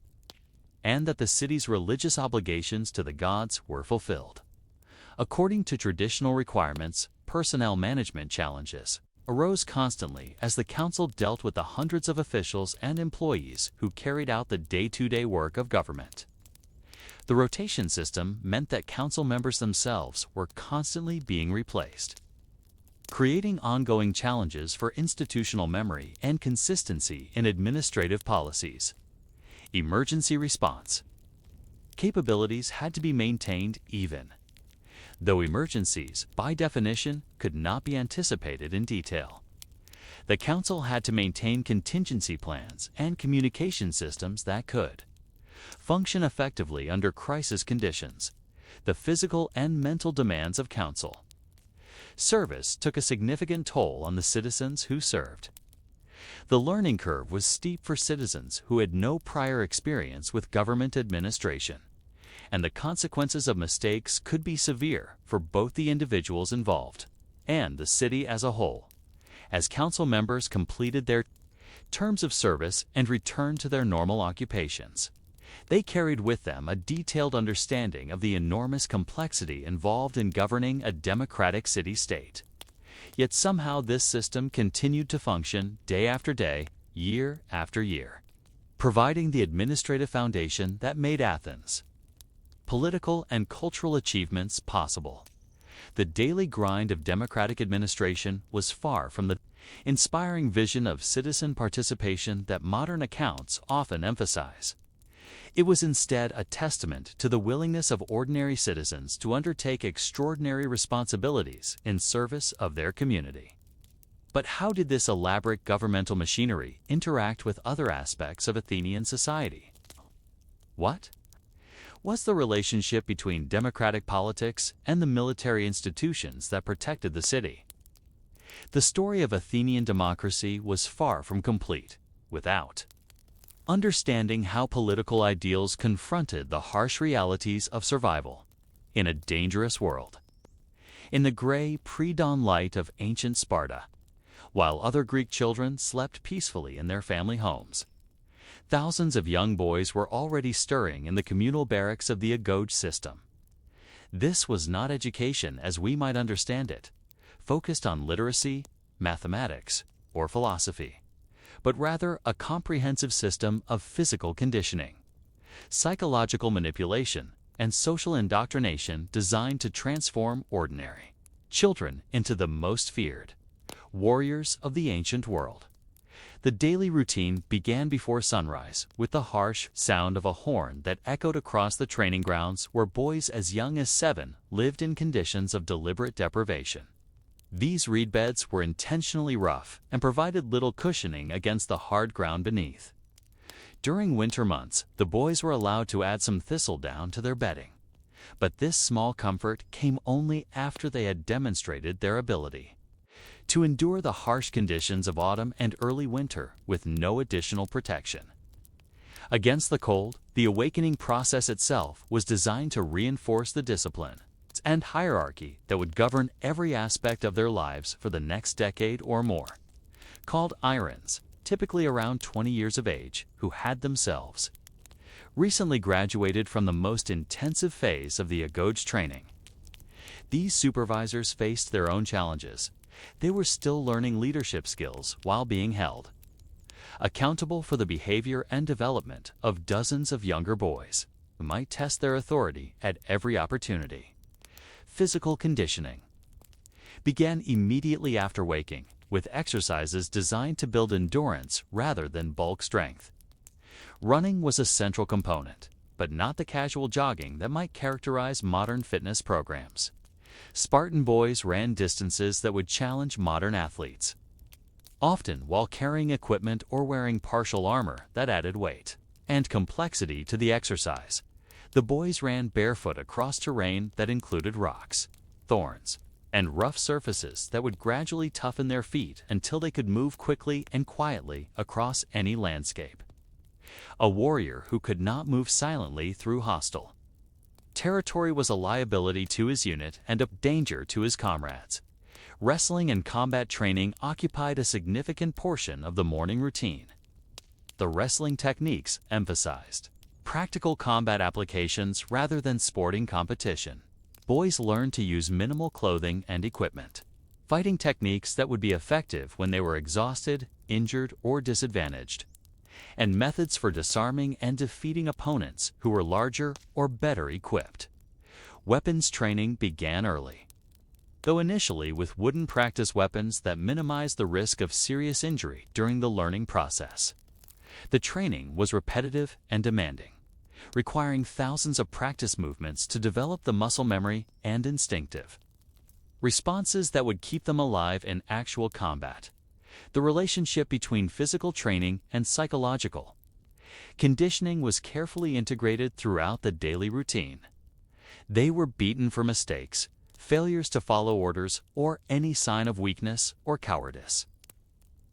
and that the city's religious obligations to the gods were fulfilled. According to traditional requirements, personnel management challenges arose constantly as the council dealt with the hundreds of officials and employees who carried out the day-to-day work of government. The rotation system meant that council members themselves were constantly being replaced, creating ongoing challenges for institutional memory and consistency in administrative policies. Emergency response capabilities had to be maintained even though emergencies, by definition, could not be anticipated in detail. The council had to maintain contingency plans and communication systems that could function effectively under crisis conditions. The physical and mental demands of council service took a significant toll on the citizens who served. The learning curve was steep for citizens who had no prior experience with government administration, and the consequences of mistakes could be severe for both the individuals involved and the city as a whole. As council members completed their terms of service and returned to their normal occupations, they carried with them a detailed understanding of the enormous complexity involved in governing a democratic city-state. Yet somehow this system continued to function day after day, year after year, providing the administrative foundation that made Athens' political and cultural achievements possible. The daily grind of democratic administration was far from the inspiring vision of citizen participation that modern accounts often emphasize. It was instead a testament to the willingness of ordinary citizens to undertake extraordinary responsibilities in service of their community. But how did this elaborate governmental machinery interact with other aspects of Athenian society? What was the relationship between democratic politics and the military institutions that protected the city? The story of Athenian democracy was far from complete without understanding how political ideals confronted the harsh realities of survival in a dangerous world. In the gray, pre-dawn light of ancient Sparta, while other Greek children slept peacefully in their family homes, thousands of young boys were already stirring in the communal barracks of the Agoge system. This was not education as we might understand it, focused on literacy, mathematics, or philosophy, but rather a comprehensive system of physical conditioning, psychological manipulation, and social indoctrination designed to transform ordinary children into the most feared, warriors of the ancient world. The daily routine began before sunrise with the harsh sound of a horn that echoed across the training grounds where boys as young as 7 lived in conditions of deliberate deprivation. These reed beds were intentionally rough and provided little cushioning against the hard ground beneath. During winter months, the boys were allowed to add some thistledown to their bedding. But this small comfort came only after they had demonstrated their ability to endure the harsh conditions of autumn and early winter with no additional protection. Against the cold, the awakening process itself was designed to reinforce the discipline and hierarchy that would govern every aspect of their lives for the next decade or more. Called irons, typically around 20 years of age, who had themselves recently graduated from the most intensive phase of the Agoj training. These supervisors faced their own challenges. They were still learning leadership skills while being held accountable for the behavior and development of dozens of younger boys who might test their authority at every opportunity. Physical conditioning began immediately after waking, with exercises designed to build endurance rather than bulk strength. Running was a central component, but not the casual jogging that might characterize modern fitness programs. Spartan boys ran distances that would challenge modern athletes, often while carrying equipment or wearing partial armor that added weight and complexity to the exercise. The boys ran barefoot across terrain that included rocks, thorns, and rough surfaces that would gradually toughen their feet until they could move quickly and quietly across any landscape. A warrior who could not move silently through hostile territory was a liability to his unit and a danger to his comrades. Wrestling and combat training occupied a significant portion of the morning routine. The wrestling techniques emphasized practical combat applications rather than sporting competition. Boys learned to use minimal clothing and equipment, fighting techniques that would be effective when they were exhausted, injured, or disadvantaged, and methods for disarming and defeating opponents who were larger or better equipped. Weapons training began early, though initially with wooden practice weapons that minimized the risk of serious injury during the learning process. The training was repetitive and demanding, requiring thousands of practice movements to develop the muscle memory and instinctive responses that would keep them alive in actual combat. The relationship between physical training and psychological conditioning was carefully integrated throughout the daily routine. They were beaten for mistakes, failures to follow orders, or any sign of weakness or cowardice.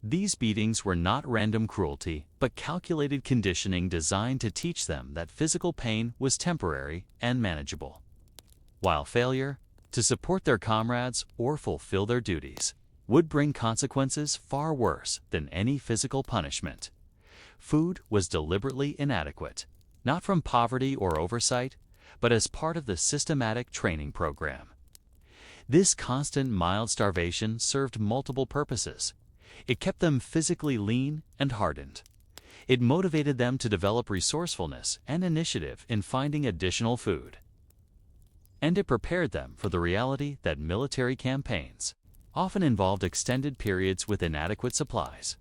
These beatings were not random cruelty, but calculated conditioning designed to teach them that physical pain was temporary and manageable, while failure to support their comrades or fulfill their duties would bring consequences far worse than any physical punishment. Food was deliberately inadequate, not from poverty or oversight, but as part of the systematic training program. This constant mild starvation served multiple purposes. It kept them physically lean and hardened. It motivated them to develop resourcefulness and initiative in finding additional food. And it prepared them for the reality that military campaigns often involved extended periods with inadequate supplies.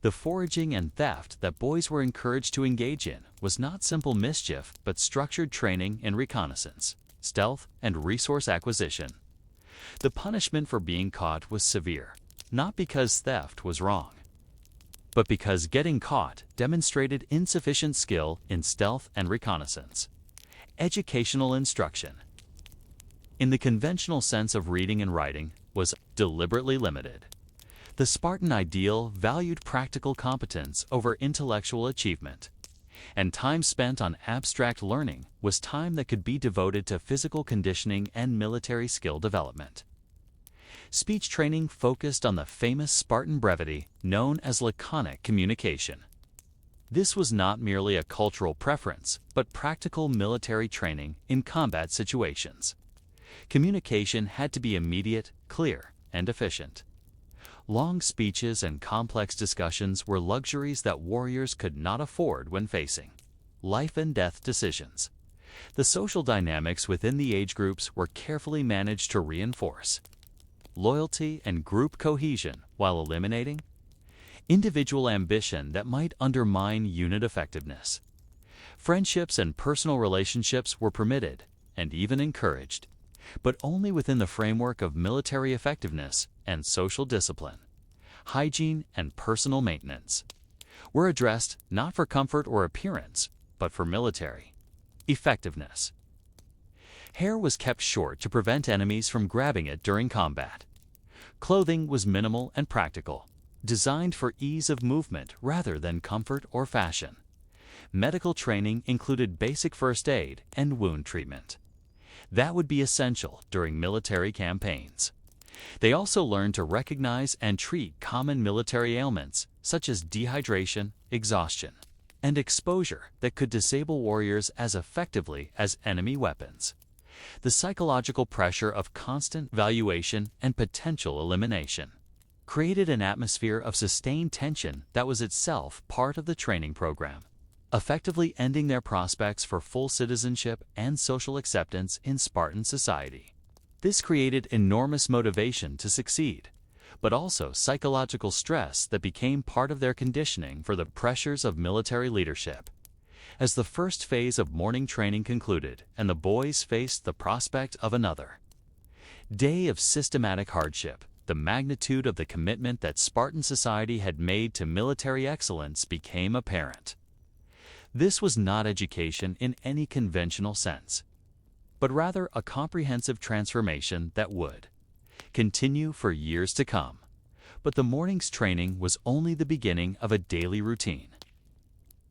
The foraging and theft that boys were encouraged to engage in was not simple mischief, but structured training in reconnaissance, stealth, and resource acquisition. The punishment for being caught was severe, not because theft was wrong, but because getting caught demonstrated insufficient skill in stealth and reconnaissance. Educational instruction, in the conventional sense of reading and writing, was deliberately limited. The Spartan ideal valued practical competence over intellectual achievement, and time spent on abstract learning was time that could be devoted to physical conditioning and military skill development. Speech training focused on the famous Spartan brevity known as laconic communication. This was not merely a cultural preference, but practical military training in combat situations. Communication had to be immediate, clear, and efficient. Long speeches and complex discussions were luxuries that warriors could not afford when facing life and death decisions. The social dynamics within the age groups were carefully managed to reinforce loyalty, and group cohesion while eliminating individual ambition that might undermine unit effectiveness. Friendships and personal relationships were permitted and even encouraged, but only within the framework of military effectiveness and social discipline. Hygiene and personal maintenance were addressed not for comfort or appearance, but for military effectiveness. Hair was kept short to prevent enemies from grabbing it during combat. Clothing was minimal and practical, designed for ease of movement rather than comfort or fashion. Medical training included basic first aid and wound treatment. That would be essential during military campaigns. They also learned to recognize and treat common military ailments such as dehydration, exhaustion, and exposure that could disable warriors as effectively as enemy weapons. The psychological pressure of constant evaluation and potential elimination created an atmosphere of sustained tension that was itself part of the training program, effectively ending their prospects for full citizenship and social acceptance in Spartan society. This created enormous motivation to succeed, but also psychological stress that became part of their conditioning for the pressures of military leadership. As the first phase of morning training concluded and the boys faced the prospect of another day of systematic hardship, the magnitude of the commitment that Spartan society had made to military excellence became apparent. This was not education in any conventional sense, but rather a comprehensive transformation that would continue for years to come. But the morning's training was only the beginning of a daily routine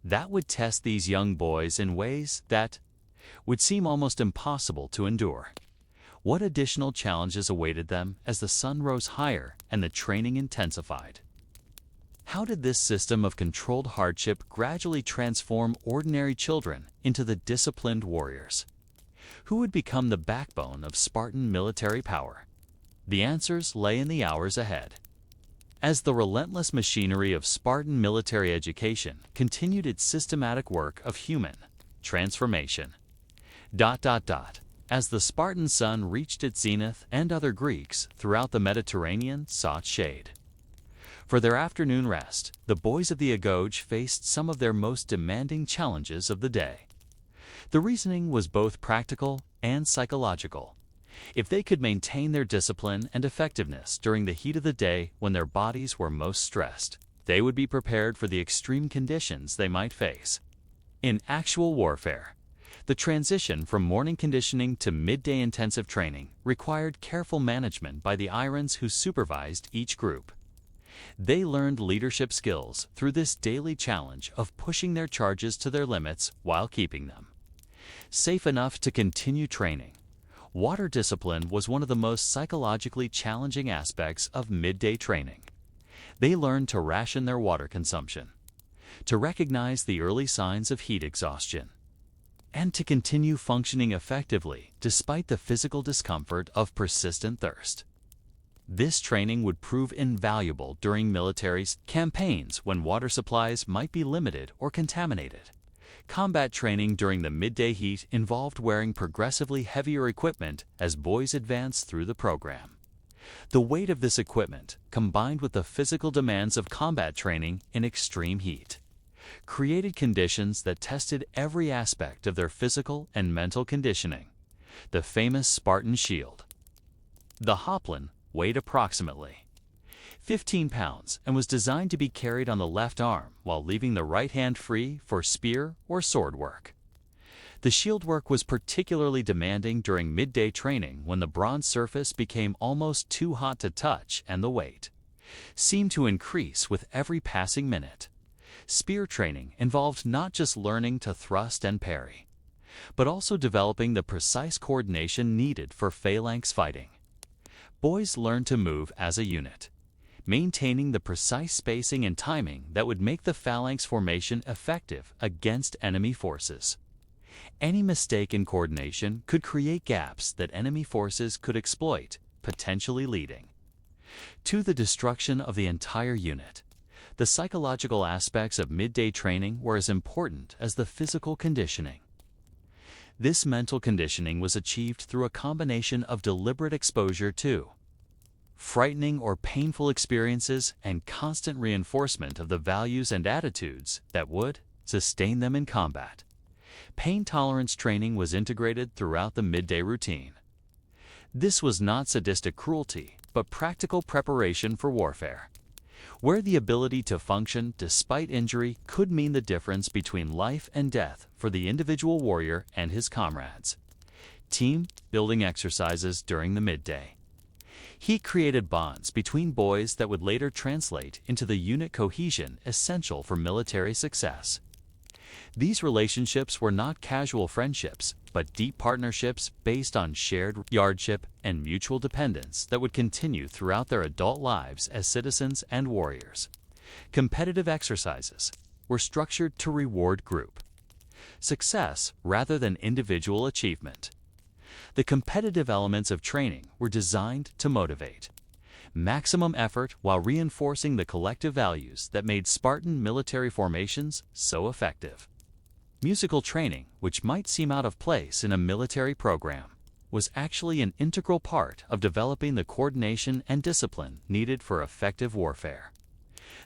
that would test these young boys in ways that would seem almost impossible to endure. What additional challenges awaited them as the sun rose higher and the training intensified? How did this system of controlled hardship gradually transform ordinary children into the disciplined warriors who would become the backbone of Spartan military power? The answers lay in the hours ahead. As the relentless machinery of Spartan military education continued its systematic work of human transformation. As the Spartan sun reached its zenith and other Greeks throughout the Mediterranean sought shade for their afternoon rest, the boys of the Agoge faced some of their most demanding challenges of the day. The reasoning was both practical and psychological. If they could maintain their discipline and effectiveness during the heat of the day when their bodies were most stressed, they would be prepared for the extreme conditions they might face. In actual warfare, the transition from morning conditioning to midday intensive training required careful management by the Irons who supervised each group. They learned leadership skills through this daily challenge of pushing their charges to their limits while keeping them safe enough to continue training. Water discipline was one of the most psychologically challenging aspects of midday training. They learned to ration their water consumption, to recognize the early signs of heat exhaustion, and to continue functioning effectively despite the physical discomfort of persistent thirst. This training would prove invaluable during military campaigns when water supplies might be limited or contaminated. Combat training during the midday heat involved wearing progressively heavier equipment as boys advanced through the program. The weight of this equipment, combined with the physical demands of combat training in extreme heat, created conditions that tested every aspect of their physical and mental conditioning. The famous Spartan shield. The hoplon weighed approximately 15 pounds and was designed to be carried on the left arm while leaving the right hand free for spear or sword work. The shield work was particularly demanding during midday training when the bronze surface became almost too hot to touch and the weight seemed to increase with every passing minute. Spear training involved not just learning to thrust and parry, but also developing the precise coordination needed for phalanx fighting. Boys learned to move as a unit, maintaining the precise spacing and timing that would make the phalanx formation effective against enemy forces. Any mistake in coordination could create gaps that enemy forces could exploit, potentially leading to the destruction of the entire unit. The psychological aspects of midday training were as important as the physical conditioning. This mental conditioning was achieved through a combination of deliberate exposure to frightening or painful experiences, and constant reinforcement of the values and attitudes that would sustain them in combat. Pain tolerance training was integrated throughout the midday routine. This was not sadistic cruelty, but practical preparation for warfare, where the ability to function despite injury could mean the difference between life and death for the individual warrior and his comrades. Team building exercises during the midday. He created bonds between boys that would later translate into the unit cohesion essential for military success. These relationships were not casual friendships, but deep partnerships based on shared yardship and mutual dependence that would continue throughout their adult lives as citizens and warriors. Competitive exercises were structured to reward group success rather than individual achievement. The competitive elements of training were designed to motivate maximum effort while reinforcing the collective values that made Spartan military formations so effective. Musical training, which might seem out of place in a military program, was actually an integral part of developing the coordination and discipline needed for effective warfare.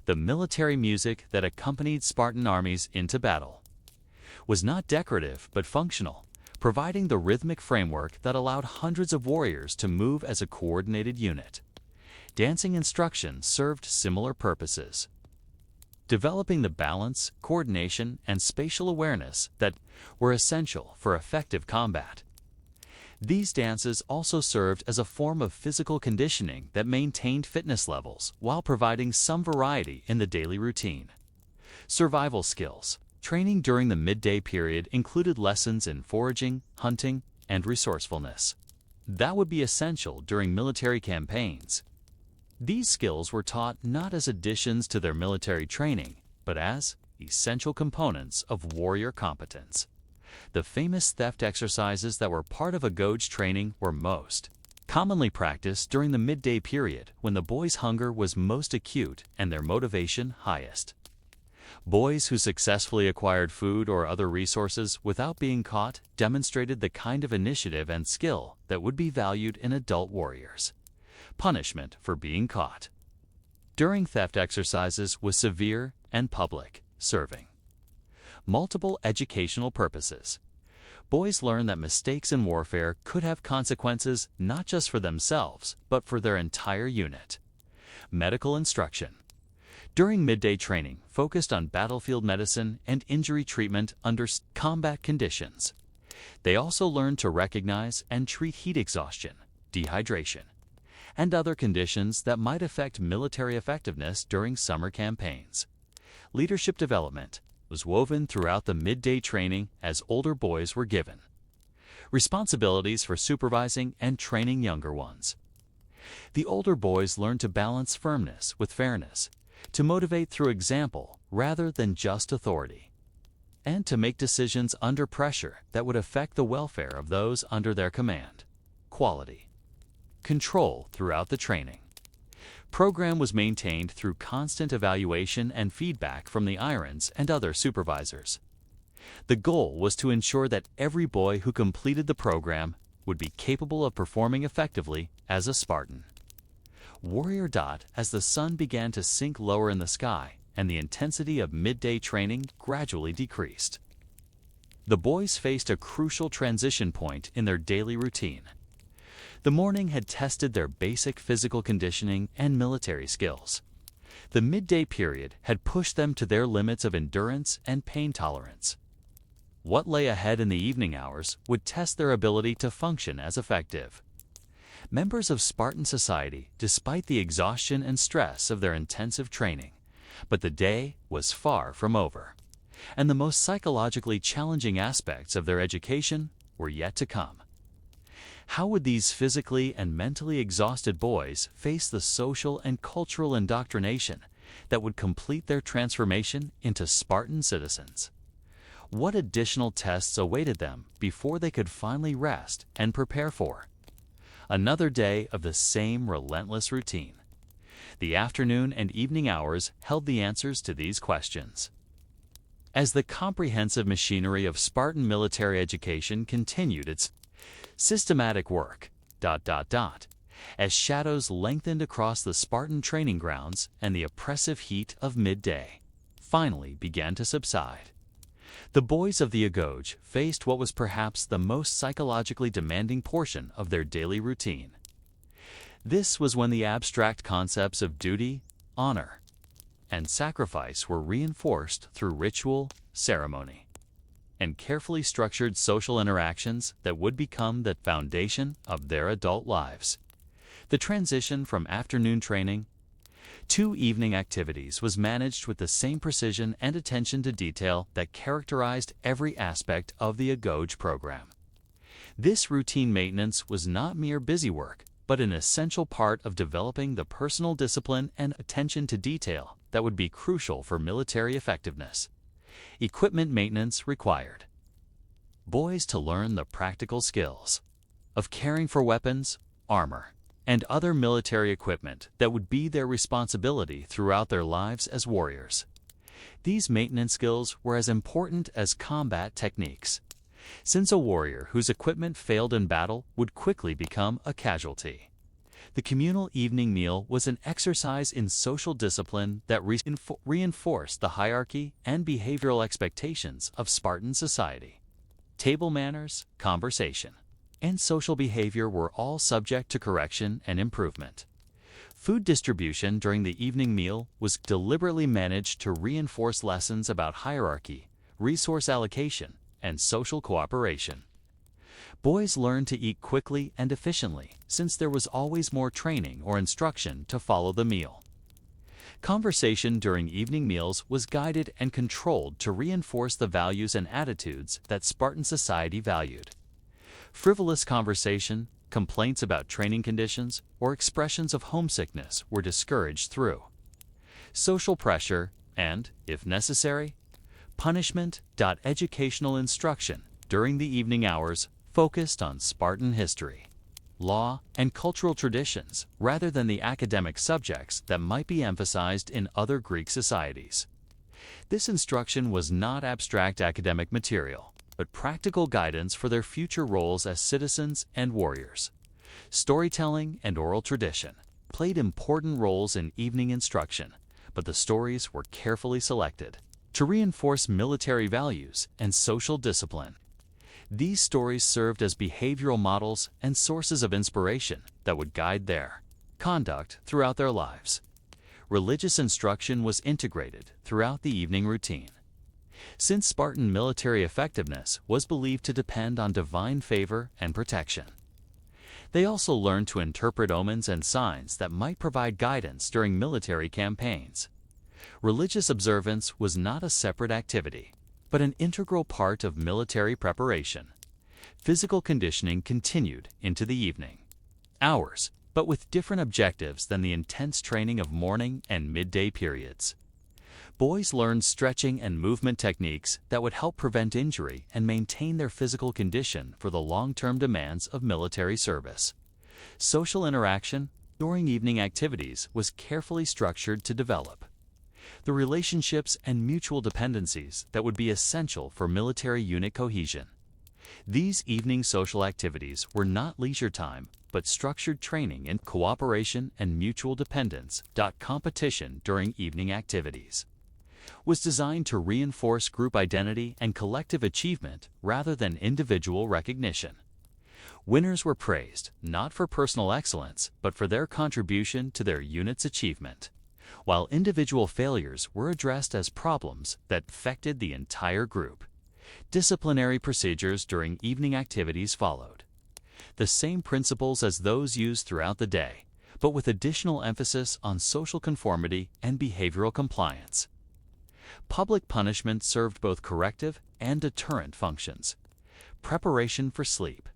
The military music that accompanied Spartan armies into battle was not decorative but functional, providing the rhythmic framework that allowed hundreds of warriors to move as a coordinated unit. Dancing instruction served similar purposes, developing the balance, coordination, and spatial awareness that were essential for effective combat. These dances also served as a form of physical conditioning that maintained fitness levels while providing some variety in the daily routine. Survival skills. Training during the midday period included lessons in foraging, hunting, and resourcefulness. That would be essential during military campaigns. These skills were taught not as additions to their military training, but as essential components of warrior competence. The famous theft exercises that were part of a Goj training were most commonly practiced during the midday period when the boys' hunger was most acute and their motivation highest. Boys who successfully acquired food or other resources without being caught demonstrated the kind of initiative and skill that would be valued in adult warriors. Punishment for being caught during theft exercises was severe and public, serving multiple educational purposes. Boys learned that mistakes in warfare could have consequences not just for themselves, but for their entire unit. Medical instruction during midday training focused on battlefield medicine and injury treatment under combat conditions. They also learned to recognize and treat heat exhaustion, dehydration, and other conditions that might affect military effectiveness during summer campaigns. Leadership development was woven throughout the midday training as older boys were given responsibilities for supervising and training younger ones. The older boys learned to balance firmness with fairness, to motivate through example rather than just authority, and to make decisions under pressure that would affect the welfare of those under their command. Quality control throughout the training program was maintained through constant evaluation and feedback from the irons and other supervisors. The goal was to ensure that every boy who completed the program would be capable of performing effectively as a Spartan. Warrior. As the sun began to sink lower in the sky and the intensity of midday training gradually decreased, the boys faced a crucial transition point in their daily routine. The morning had tested their basic physical conditioning and military skills. The midday period had pushed them to their limits of endurance and pain tolerance. What lay ahead in the evening hours would test their ability to function as effective members of Spartan society despite the exhaustion and stress of their intensive training. But the day was far from over, and the most psychologically challenging aspects of their education were yet to come. How would these physically and mentally exhausted boys face the social and cultural indoctrination that would complete their transformation into Spartan citizens? What additional tests awaited them before they could finally rest and prepare for another day of the same relentless routine? The afternoon and evening hours held the answers to these questions. As the comprehensive machinery of Spartan military education continued its systematic work, as shadows lengthened across the Spartan training grounds and the oppressive heat of midday finally began to subside. The boys of the Agoge faced what was perhaps the most psychologically demanding portion of their daily routine. This was when the abstract concepts of duty, honor, and sacrifice were reinforced through ritual, ceremony, and carefully structured social interactions that would become the foundation of their adult lives. The transition from afternoon training to evening activities was managed with the same precision and attention to detail that characterized every aspect of the Agoge program. This routine maintenance was not mere busy work, but an essential part of developing the personal discipline and attention to detail that would be crucial for military effectiveness. Equipment maintenance required boys to learn the practical skills of caring for weapons, armor, and other military equipment that would be their responsibility throughout their lives as warriors. These maintenance skills were as important as combat techniques, since a warrior whose equipment failed in battle would quickly become a casualty. The communal evening meal was an exercise in social discipline that reinforced the hierarchy and behavioral expectations of Spartan society. Table manners, conversation, and social behavior were all subject to correction and improvement. Food distribution during the evening meal was deliberately managed to reinforce lessons about hierarchy, resource allocation, and social cooperation. Boys learned to eat quickly and efficiently, since there was always more training or instruction to follow the meal. Conversation during evening meals was guided and controlled to reinforce the values and attitudes that Spartan society valued. Frivolous conversation, complaints about training conditions, or expressions of homesickness were discouraged through social pressure and, if necessary, punishment. Educational instruction during the evening hours focused on Spartan history, law, and cultural traditions rather than the academic subjects that might be emphasized in other Greek societies. This instruction was not abstract academic material, but practical guidance for their future roles as citizens and warriors. Storytelling and oral tradition played important roles in evening instruction, but the stories were carefully selected to reinforce military values and social discipline. These stories served as behavioral models and sources of inspiration that would guide their conduct throughout their lives. Religious instruction was integrated throughout the evening routine, since Spartan military effectiveness was believed to depend on divine favor and protection. They also learned to interpret omens and signs that might provide guidance during military campaigns. Religious observance was not a separate activity, but an integral part of military preparation. Physical conditioning continued into the evening hours, but with different objectives than the intense training of morning and midday periods. Boys learned stretching and movement techniques that would help prevent injury and maintain their physical condition for the long-term demands of military service. Social interaction during evening activities was carefully structured to develop the relationships and mutual dependencies that would be essential for military unit cohesion. These evening social activities were not leisure time, but structured training in cooperation and mutual dependence. Competition during evening activities was designed to reinforce group identity and collective achievement rather than individual recognition. Winners were praised not for personal excellence, but for their contribution to their unit's achievement, while individual failures were addressed as problems that affected the entire group. Disciplinary procedures during evening activities followed the same principles as those used throughout the day, but with additional emphasis on social conformity and behavioral compliance. Public punishment served both corrective and deterrent functions. Preparation for sleep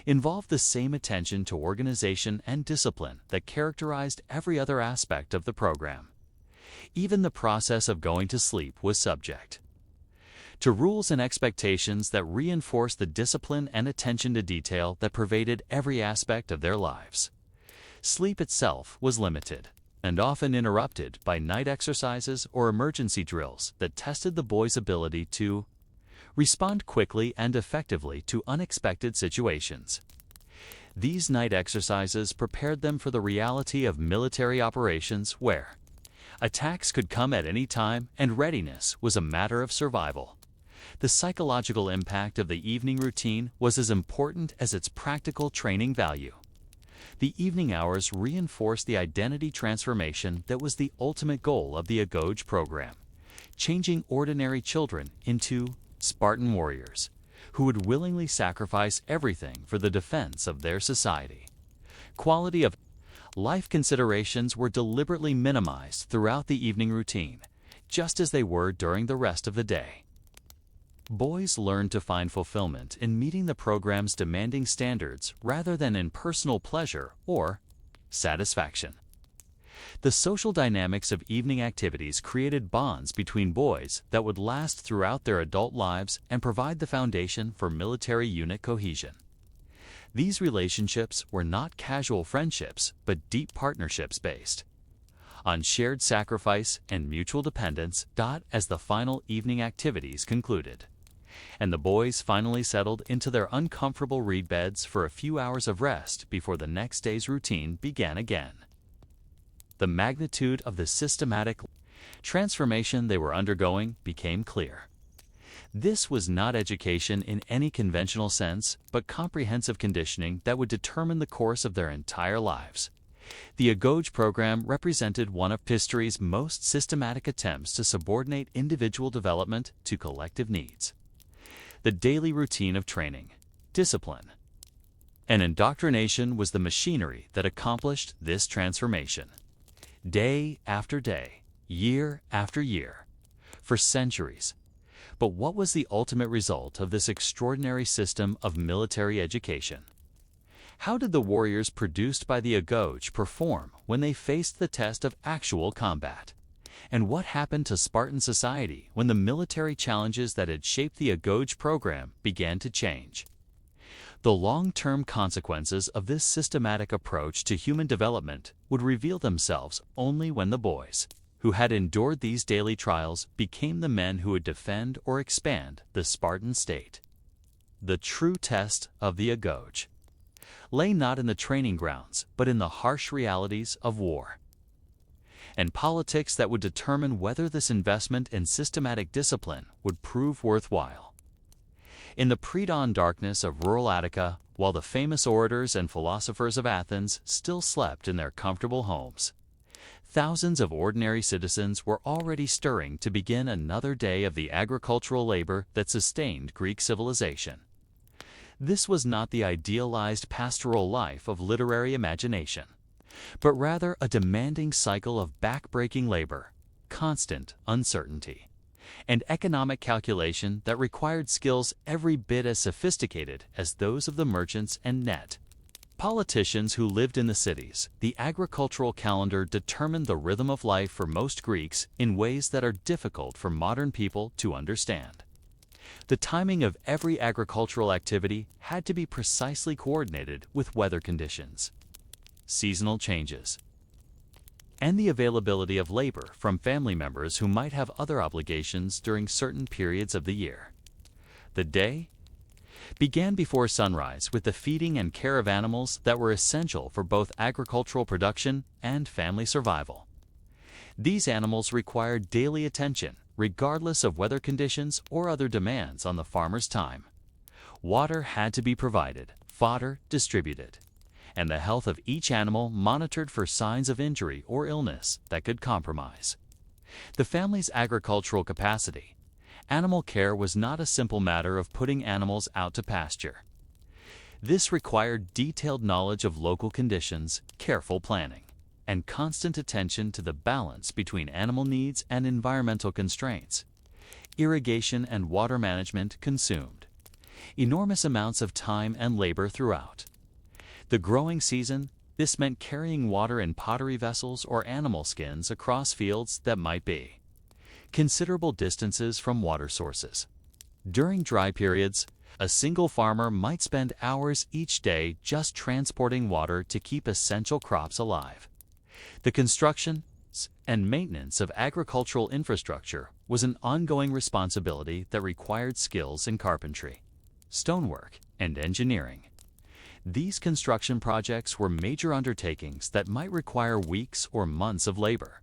involved the same attention to organization and discipline that characterized every other aspect of the program. Even the process of going to sleep was subject to rules and expectations that reinforced the discipline and attention to detail that pervaded every aspect of their lives. Sleep itself was limited and often interrupted by night exercises or emergency drills that tested the boys' ability to respond quickly and effectively to unexpected situations. These night exercises prepared them for the reality of military operations where attacks could come at any time and readiness was a matter of survival. The psychological impact of the evening routine was as important as its practical training value. The evening hours reinforced the identity transformation that was the ultimate goal of the Agoj program, changing ordinary children into Spartan warriors, who would willingly sacrifice everything for the defense of their society. Quality of life considerations were deliberately minimized throughout the evening routine, just as they were during the rest of the day. Boys learned to find fulfillment in meeting the program's demanding standards rather than in personal pleasure or satisfaction. The social dynamics of evening activities created bonds between boys that would last throughout their adult lives and provide the foundation for military unit cohesion. These relationships were not casual friendships, but deep partnerships based on shared sacrifice and mutual dependence. As the final evening activities concluded, and the boys finally settled into their uncomfortable reed beds for a few hours of rest before the next day's routine began again. The magnitude of the systematic transformation they were undergoing became clear. This was not education in any conventional sense, but comprehensive conditioning that would determine the course of their entire lives. The Agoj program represented one of history's most systematic attempts to subordinate individual development to collective needs. The daily routine of training, discipline, and indoctrination was the machinery that accomplished this transformation. Day after day, year after year, for centuries. But what was the ultimate result of this extraordinary system of military education? How did the warriors produced by the Agoj perform when they faced the test of actual combat? And what happened to Spartan society when the military challenges that had shaped the Agoj program began to change? The long-term consequences of this systematic approach to human development would reveal themselves only when the boys, who had endured these daily trials, became the men who would defend or expand the Spartan state. The true test of the Agoj lay not in the training grounds, but in the harsh realities of war and politics that would determine whether this investment in systematic discipline would prove worthwhile. In the pre-dawn darkness of rural Attica, while the famous orators and philosophers of Athens still slept in their comfortable homes, thousands of ordinary citizens were already stirring to begin another day of the agricultural labor that sustained Greek civilization. This was not the idealized pastoral life of literary imagination, but rather a demanding cycle of back-breaking labor, constant uncertainty, and economic calculation that required skills every bit as sophisticated as those of the merchants and net politicians who lived in the cities. The agricultural calendar determined the rhythm of life for most Greeks in ways that are difficult for modern people to understand. The timing of every agricultural activity had to be precisely coordinated with weather conditions, seasonal changes, and the availability of labor from family members who might have other obligations during certain periods of the year. The day began before sunrise with the feeding and care of animals that were essential for both agricultural production and family survival. These animals required daily attention, regardless of weather conditions or other demands on the farmer's time. Water had to be provided, fodder distributed, and the health of each animal monitored for signs of injury or illness that could compromise the family's agricultural capacity. Animal care was not a simple matter of putting animals out to pasture. This required detailed knowledge of local conditions, careful planning, and constant attention to the balance between animal needs and environmental constraints. Irrigation and water management consumed enormous amounts of time and labor throughout the growing season. This meant carrying water in pottery vessels or animal skins across fields that might be considerable distances from water sources. During dry periods, a single farmer might spend hours each day just transporting water to keep essential crops alive. The construction and maintenance of agricultural infrastructure was an ongoing responsibility that required skills in carpentry, stonework, and engineering. These construction projects were major undertakings that might require weeks or months of labor,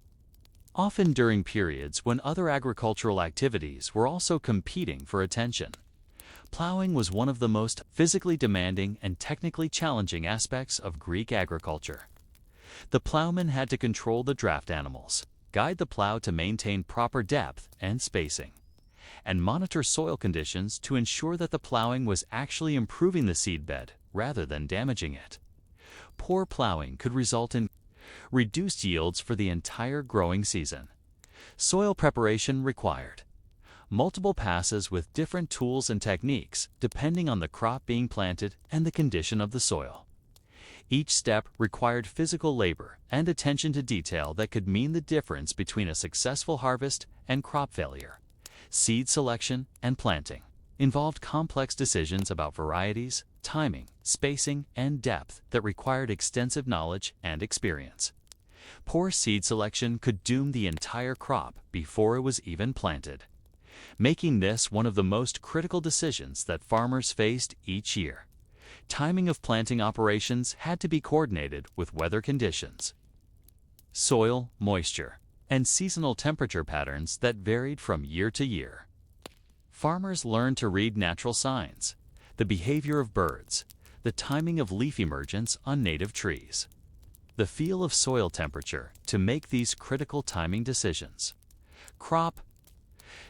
often during periods when other agricultural activities were also competing for attention. Plowing was one of the most physically demanding and technically challenging aspects of Greek agriculture. The plowman had to control the draft animals, guide the plow to maintain proper depth and spacing, and monitor soil conditions to ensure that the plowing was actually improving the seedbed rather than damaging it. Poor plowing could result in reduced yields for the entire growing season. Soil preparation required multiple passes with different tools and techniques depending on the crop being planted and the condition of the soil. Each step required physical labor and attention to detail that could mean the difference between a successful harvest and crop failure. Seed selection and planting involved complex decisions about varieties, timing, spacing, and depth that required extensive knowledge and experience. Poor seed selection could doom the entire crop before it was even planted, making this one of the most critical decisions that farmers faced each year. Timing of planting operations had to be coordinated with weather conditions, soil moisture, and seasonal temperature patterns that varied from year to year. Farmers learned to read natural signs, the behavior of birds, the timing of leaf emergence on native trees, the feel of soil temperature to make these critical timing decisions. Crop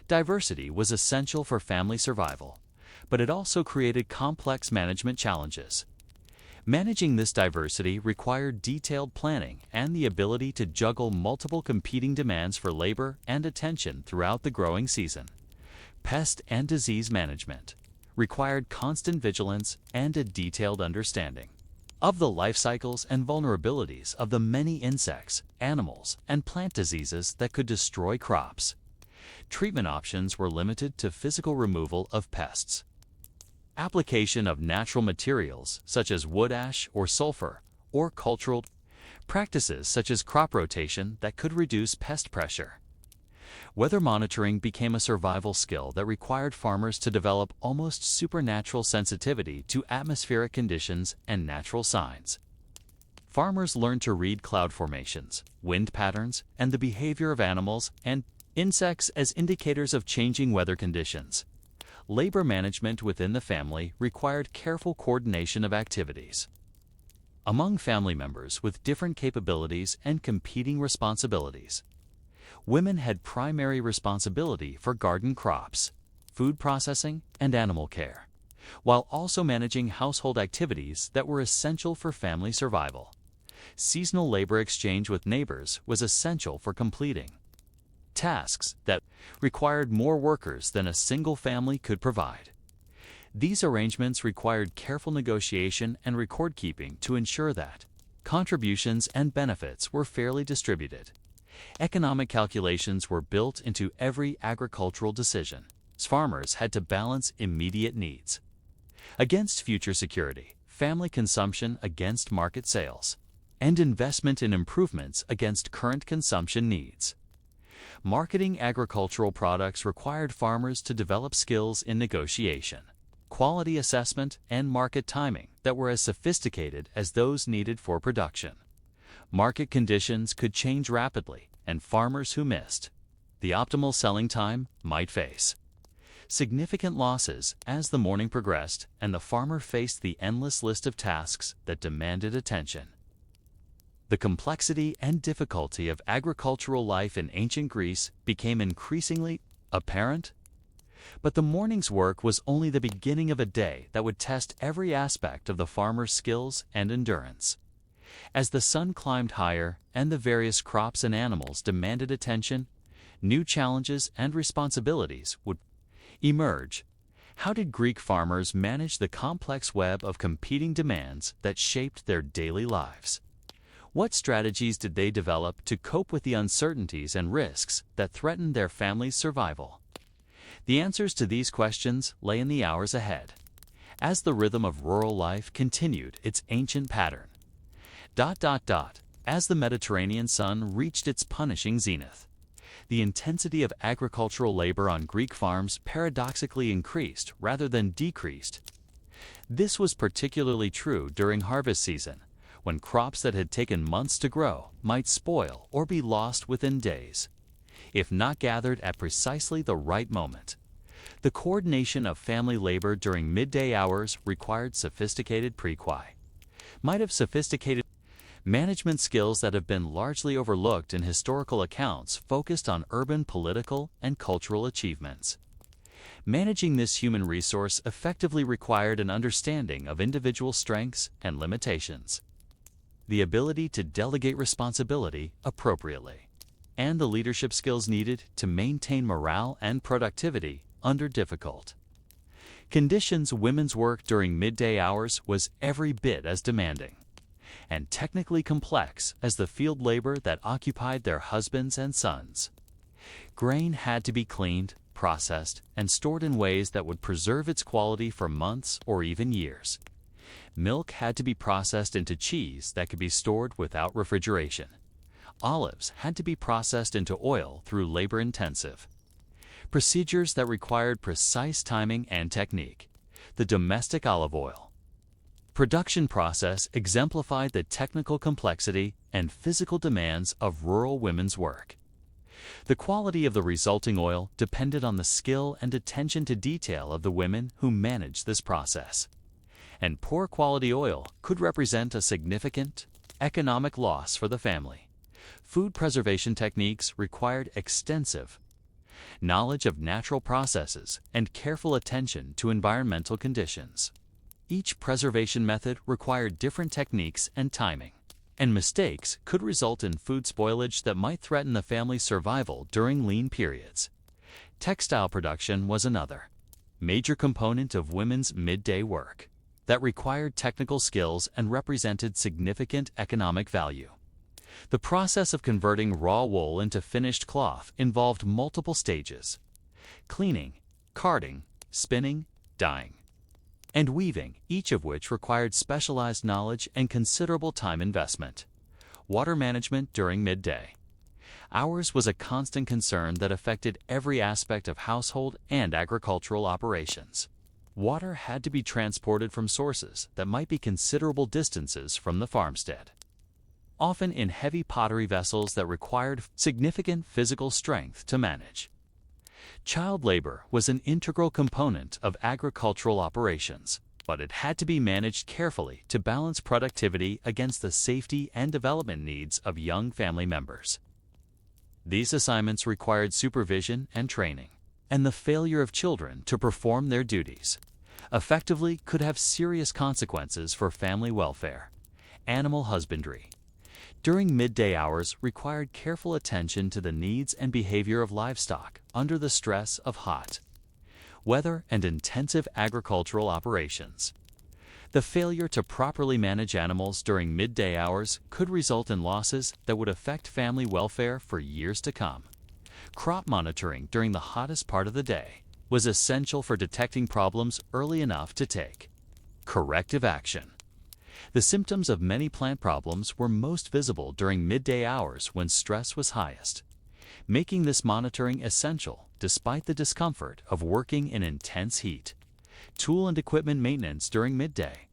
diversity was essential for family survival, but it also created complex management challenges. Managing this diversity required detailed planning and the ability to juggle multiple competing demands for labor and attention throughout the growing season. Pest and disease management required constant vigilance and a detailed understanding of the life cycles and vulnerabilities of the many insects, animals, and plant diseases that could destroy crops. Treatment options were limited to physical removal of pests, application of natural materials such as wood ash or sulfur, or cultural practices such as crop rotation that could reduce pest pressure. Weather monitoring became a survival skill that required farmers to develop almost supernatural sensitivity to atmospheric conditions and natural signs. Farmers learned to read cloud formations, wind patterns, and the behavior of animals and insects as indicators of changing weather conditions. Labor management within the family required careful coordination of activities among family members with different capabilities and competing responsibilities. Women had primary responsibility for garden crops, food processing, and animal care, while also managing household activities that were essential for family survival. Seasonal labor exchange with neighbors was essential for completing tasks that required more workers than a single family could provide. These arrangements required careful negotiation and record keeping to ensure that contributions and benefits were fairly distributed. Economic calculations were built into every agricultural decision. Farmers had to balance immediate needs against future security, family consumption against market sales, and investment in improvements against current consumption needs. Marketing agricultural products required farmers to develop skills in negotiation, quality assessment, and market timing that were as sophisticated as those needed for production. Market conditions could change rapidly, and farmers who missed the optimal selling time might face significant losses as the morning progressed and the farmer faced the endless list of tasks that demanded attention. The complexity and difficulty of agricultural life in ancient Greece became increasingly apparent, but the morning's work was only the beginning of a day that would test every aspect of the farmer's skills and endurance. As the sun climbed higher and the various crops and animals demanded attention, new challenges and responsibilities would emerge. How did Greek farmers manage the complex web of competing demands that shaped their daily lives? What strategies did they develop to cope with the uncertainties and risks that threatened their family's survival? The answers to these questions lay in the hours ahead, as the rhythm of rural life continued its ancient pattern. As the Mediterranean sun reached its punishing zenith, the intensity of agricultural labor on Greek farms paradoxically increased rather than decreased. This was particularly true during harvest season, when crops that had taken months to grow might spoil or be lost within days, if not gathered at precisely the right moment. The coordination of family labor during midday hours required sophisticated sophisticated management skills that have been largely overlooked in historical accounts focused on urban political and cultural achievements. Managing this human resource effectively required an understanding of individual strengths and limitations, the ability to delegate responsibility appropriately, and the leadership skills needed to maintain morale and productivity under difficult conditions. Women's work during midday hours was every bit as demanding and technically complex as the field labor that occupied their husbands and sons. Grain had to be cleaned, processed, and stored in ways that would preserve its quality for months or even years. Milk had to be processed into cheese that could be stored without refrigeration. Olives had to be processed into oil through labor-intensive procedures that required precise timing and technique. The domestic olive oil production process exemplified the technical complexity and physical demands of rural women's work. The quality of the resulting oil depended on the skill and attention to detail of the women who managed this process, and poor quality oil could represent a significant economic loss for the family. Food preservation techniques required extensive knowledge of natural processes and careful attention to environmental conditions. Each preservation method required different techniques and timing, and mistakes could result in food spoilage that might threaten the family's survival during lean periods. Textile production was another major component of women's midday work that required technical skills and represented significant economic value. The process of converting raw wool into finished cloth involved multiple stages: cleaning, carding, spinning, dyeing, and weaving, each of which required specialized knowledge and considerable time investment. Water management during midday hours was a constant concern that affected every aspect of household and agricultural operations. Water had to be transported from sources that might be considerable distances from the farmstead, often in heavy pottery vessels that required significant physical strength to manage. Child labor was an integral component of agricultural operations, but it had to be managed carefully to balance productivity against the safety and development needs of young family members. These assignments required supervision and training, and the failure of children to perform their duties effectively could have serious consequences for family welfare. Animal husbandry during midday hours required careful attention to the needs and behavior of livestock under the stress of hot weather and intensive agricultural operations. The failure to properly manage animals during midday hours could result in losses that would affect family welfare for years to come. Crop monitoring during the hottest part of the day was essential for detecting problems early enough to take corrective action. The symptoms of many plant problems were most visible during midday hours when stress was highest, making this monitoring essential despite the discomfort of working in intense heat. Tool and equipment maintenance during midday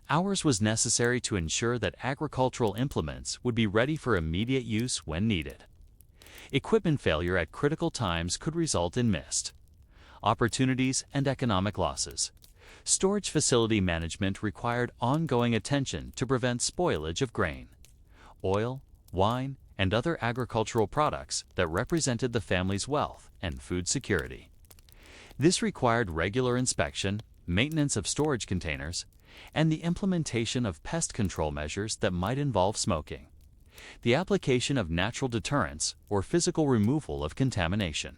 hours was necessary to ensure that agricultural implements would be ready for immediate use when needed. Equipment failure at critical times could result in missed opportunities and economic losses. Storage facility management required ongoing attention to prevent spoilage of grain, oil, wine, and other agricultural products that represented the family's wealth and food security. This required regular inspection, maintenance of storage containers, and the implementation of pest control measures that might involve smoking, the application of natural deterrents, or physical removal of contamination.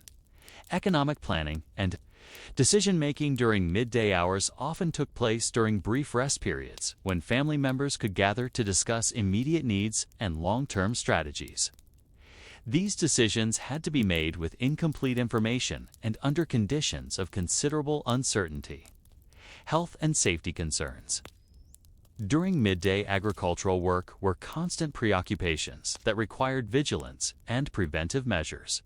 Economic planning and decision-making during midday hours often took place during brief rest periods when family members could gather to discuss immediate needs and long-term strategies. These decisions had to be made with incomplete information and under conditions of considerable uncertainty. Health and safety concerns during midday agricultural work were constant preoccupations that required vigilance and preventive measures.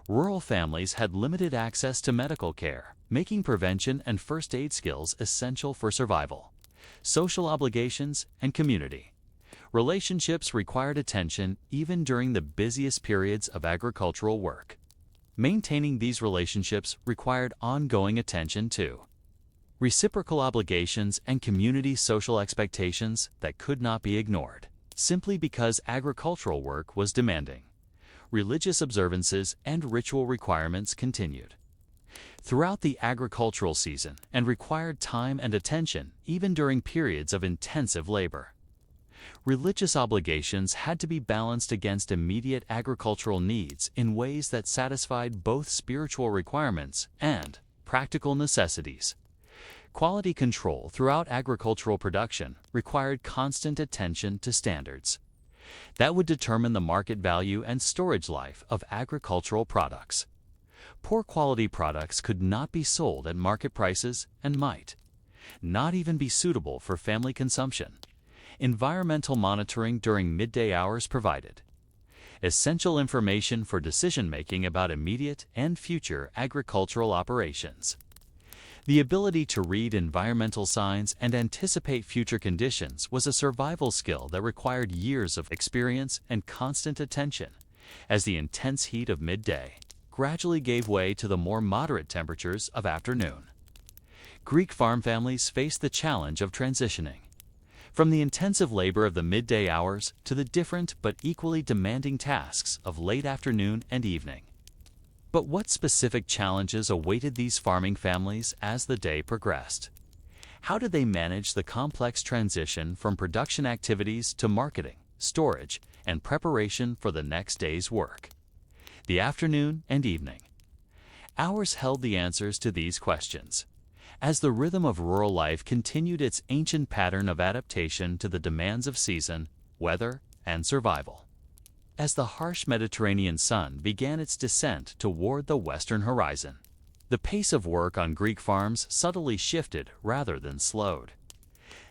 Rural families had limited access to medical care, making prevention and first aid skills essential for survival. Social obligations and community. Relationships required attention even during the busiest periods of agricultural work. Maintaining these relationships required ongoing attention too. Reciprocal obligations and community social expectations that could not be ignored, simply because agricultural work was demanding. Religious observances and ritual requirements continued throughout the agricultural season and required time and attention even during periods of intensive labor. Religious obligations had to be balanced against immediate agricultural needs in ways that satisfied both spiritual requirements and practical necessities. Quality control throughout agricultural production required constant attention to standards that would determine the market value and storage life of agricultural products. Poor quality products could not be sold at market prices and might not even be suitable for family consumption. Environmental monitoring during midday hours provided essential information for decision-making about immediate and future agricultural operations. The ability to read environmental signs and anticipate future conditions was a survival skill that required years of experience and constant attention, as the intense heat of midday gradually gave way to the more moderate temperatures of afternoon. Greek farm families faced the challenge of transitioning from the intensive labor of the midday hours to the different but equally demanding tasks of late afternoon and evening. But what specific challenges awaited these farming families as the day progressed? How did they manage the complex transition from production activities to marketing, storage, and preparation for the next day's work? The afternoon and evening hours held the answers to these questions, as the rhythm of rural life continued its ancient pattern of adaptation to the demands of season, weather, and survival. As the harsh Mediterranean sun began its descent toward the western horizon, the pace of work on Greek farms subtly shifted rather than slowed.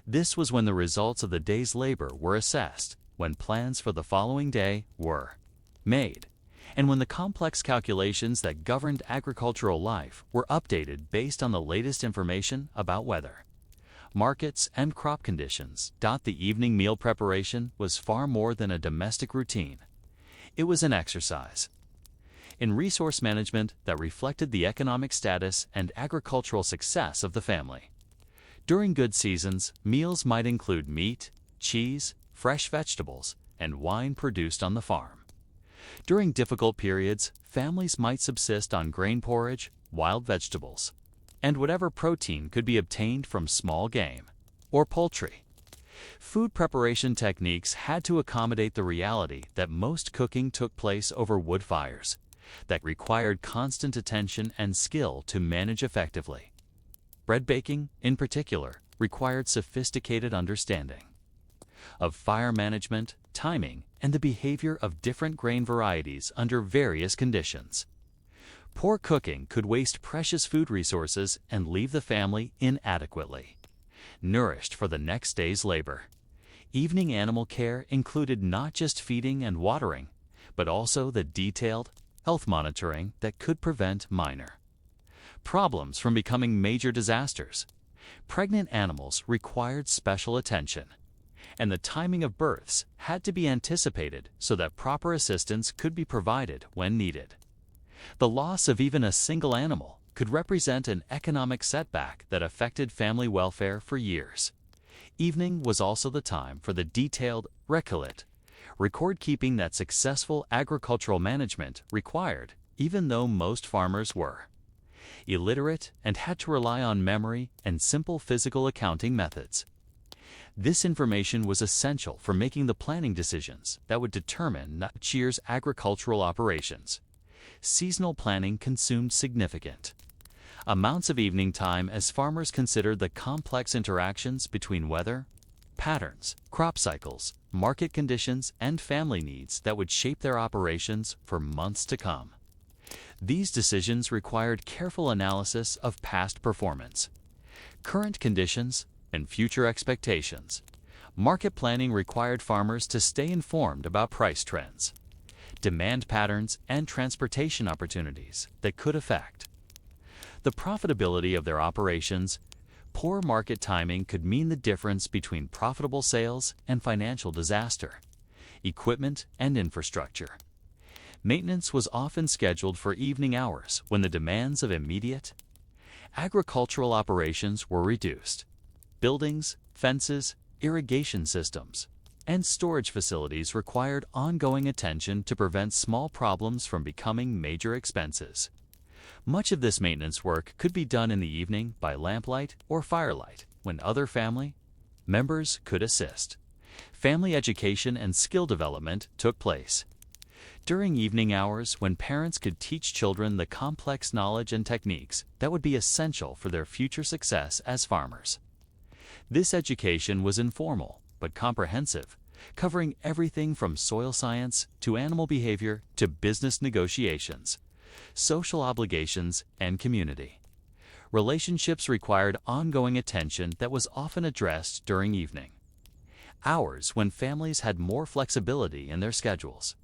This was when the results of the day's labor were assessed, when plans for the following day were made, and when the complex calculations that governed agricultural life were updated based on the latest information about weather, markets, and crop conditions. The evening meal preparation was far more than a domestic routine. It was an exercise in resource management that reflected the economic status and agricultural success of the family. During good seasons, meals might include meat, cheese, fresh vegetables, and wine produced on the farm. During difficult periods, families might subsist on grain porridge, wild vegetables, and whatever protein could be obtained from small game or poultry. Food preparation techniques had to accommodate the reality that most cooking took place over wood fires that required constant attention and skill to manage effectively. Bread baking, in particular, required sophisticated understanding of fire management, timing, and the behavior of different grain varieties under various conditions. Poor cooking could waste precious food resources and leave the family inadequately nourished for the next day's labor. Evening animal care included not just feeding and watering, but also the detailed health monitoring that could prevent minor problems from becoming major disasters. Pregnant animals required special attention, and the timing of births had to be anticipated so that proper assistance could be provided when needed. The loss of even a single animal could represent an economic setback that affected family welfare for years. Evening was also the time for the detailed record-keeping that successful agricultural management required, even though most farmers were illiterate and had to rely on memory and simple physical accounting methods. This information was essential for making the planning decisions that would determine next year's agricultural operations. Seasonal planning consumed significant amounts of evening time as farmers considered the complex interactions between weather patterns, crop cycles, market conditions, and family needs that would shape their operations for months to come. These decisions required careful analysis of past performance, current conditions, and future expectations. Market planning required farmers to stay informed about price trends, demand patterns, and transportation opportunities that could affect the profitability of their operations. Poor market timing could mean the difference between profitable sales and financial disaster. Equipment and infrastructure. Maintenance was often scheduled for evening hours when the demands of immediate agricultural operations were reduced. Buildings, fences, irrigation systems, and storage facilities required ongoing attention to prevent small problems from becoming major expenses. Much of this maintenance work could be done in the evening by lamplight or firelight, when other family members could assist. Family education and skill development took place during evening hours, when parents could teach children the complex knowledge and techniques that would be essential for their future success as farmers. This education was informal but comprehensive, covering everything from soil science to animal behavior to business negotiations, social obligations, and community. Relationships required ongoing attention that was often addressed during evening hours when families had more flexibility in their schedules.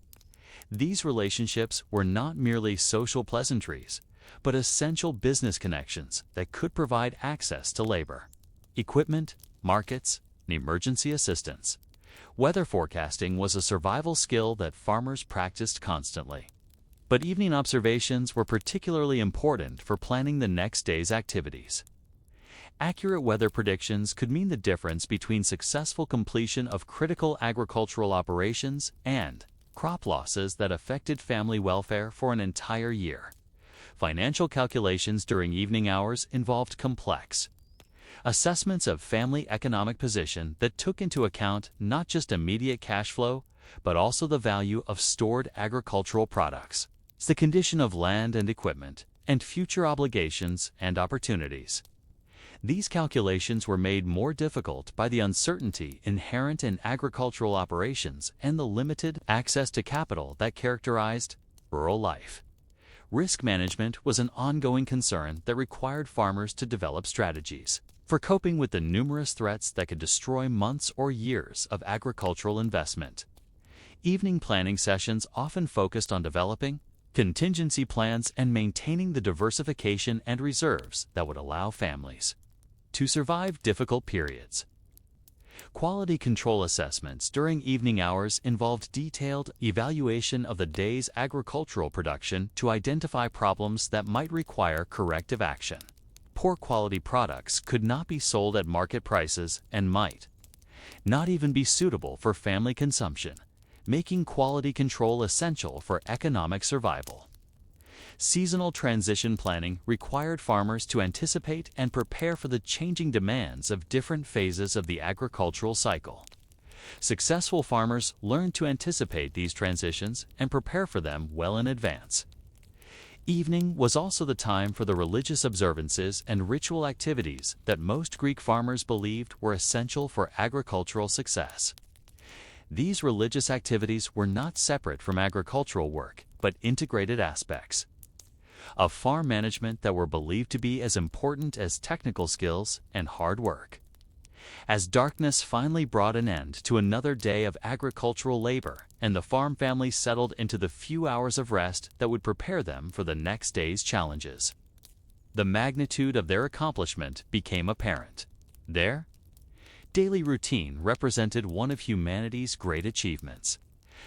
These relationships were not merely social pleasantries, but essential business connections that could provide access to labor, equipment, markets, and emergency assistance. Weather forecasting was a survival skill that farmers practiced constantly. But evening observations were particularly important for planning the next day's activities. Accurate weather predictions could mean the difference between successful completion of critical agricultural operations and crop losses that affected family welfare for an entire year. Financial calculations during evening hours involved complex assessments of family economic position that took into account not just immediate cash flow, but also the value of stored agricultural products, the condition of land and equipment, and future obligations and opportunities. These calculations were made more difficult by the uncertainty inherent in agricultural operations and the limited access to capital that characterized rural life. Risk management was an ongoing concern that required farmers to develop strategies for coping with the numerous threats that could destroy months or years of agricultural investment. Evening planning sessions often focused on developing contingency plans and maintaining the diversification and reserves that would allow families to survive difficult periods. Quality control assessments during evening hours involved detailed evaluation of the day's agricultural production to identify problems that might require corrective action. Poor quality products could not be sold at market prices and might not even be suitable for family consumption, making quality control essential for economic survival. Seasonal transition planning required farmers to anticipate and prepare for the changing demands of different phases of the agricultural cycle. Successful farmers learned to anticipate these transitions and prepare for them well in advance. Evening was also the time for the religious observances and ritual activities that most Greek farmers believed were essential for agricultural success. These religious activities were not separate from agricultural work, but integrated aspects of farm management that were believed to be as important as technical skills and hard work. As darkness finally brought an end to another day of agricultural labor, and the farm families settled into the few hours of rest that would prepare them for the next day's challenges, the magnitude of their accomplishment became apparent. Their daily routine represented one of humanity's great achievements: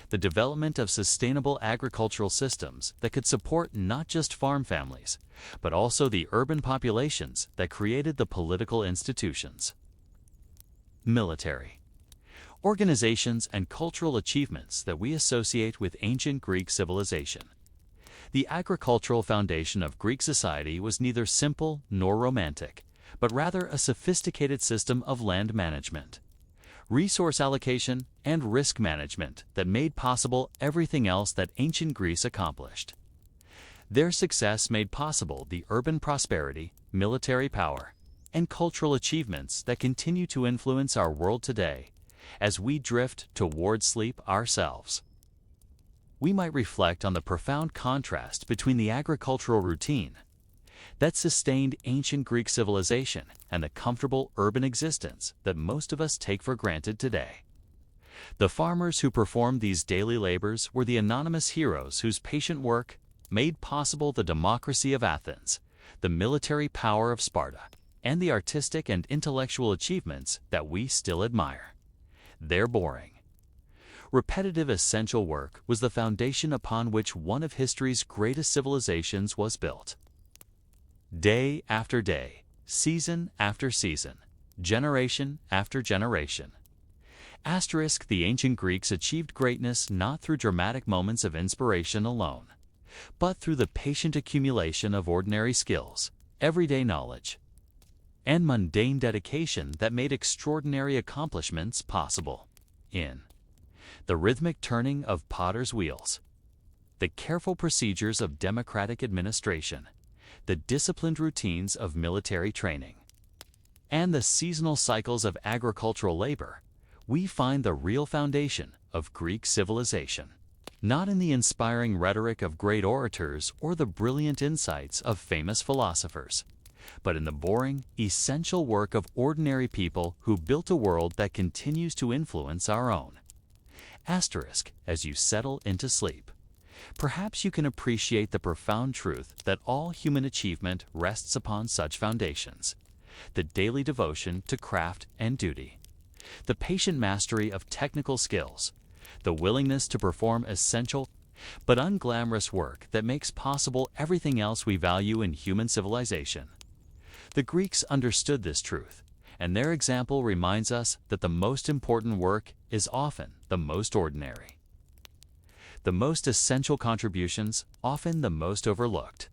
the development of sustainable agricultural systems that could support not just farm families, but also the urban populations that created the political institutions. Military organizations and cultural achievements that we associate with ancient Greek civilization. The agricultural foundation of Greek society was neither simple nor romantic, but rather a sophisticated system of land management, resource allocation, and risk management that made possible everything else that ancient Greece accomplished. Their success made possible the urban prosperity, military power, and cultural achievements that continue to influence our world today as we drift toward sleep ourselves. We might reflect on the profound contrast between the agricultural routine that sustained ancient Greek civilization and the comfortable urban existence that most of us take for granted today. The farmers who performed these daily labors were the anonymous heroes whose patient work made possible the democracy of Athens, the military power of Sparta, and the artistic and intellectual achievements that we still admire. They're boring. Repetitive essential work was the foundation upon which one of history's greatest civilizations was built. Day after day, season after season, generation after generation. The ancient Greeks achieved greatness not through dramatic moments of inspiration alone, but through the patient accumulation of ordinary skills, everyday knowledge, and mundane dedication that made extraordinary accomplishments possible. In the rhythmic turning of potter's wheels, the careful procedures of democratic administration, the disciplined routines of military training, and the seasonal cycles of agricultural labor, we find the real foundation of Greek civilization. Not in the inspiring rhetoric of great orators or the brilliant insights of famous philosophers, but in the boring, essential work of ordinary people who built a world that continues to influence our own. As you settle into sleep, perhaps you can appreciate the profound truth that all human achievement rests upon such foundations: the daily devotion to craft and duty, the patient mastery of technical skills, the willingness to perform essential but unglamorous work that makes possible everything else we value in human civilization. The Greeks understood this truth, and their example reminds us that the most important work is often the most ordinary. The most essential contributions often the most overlooked,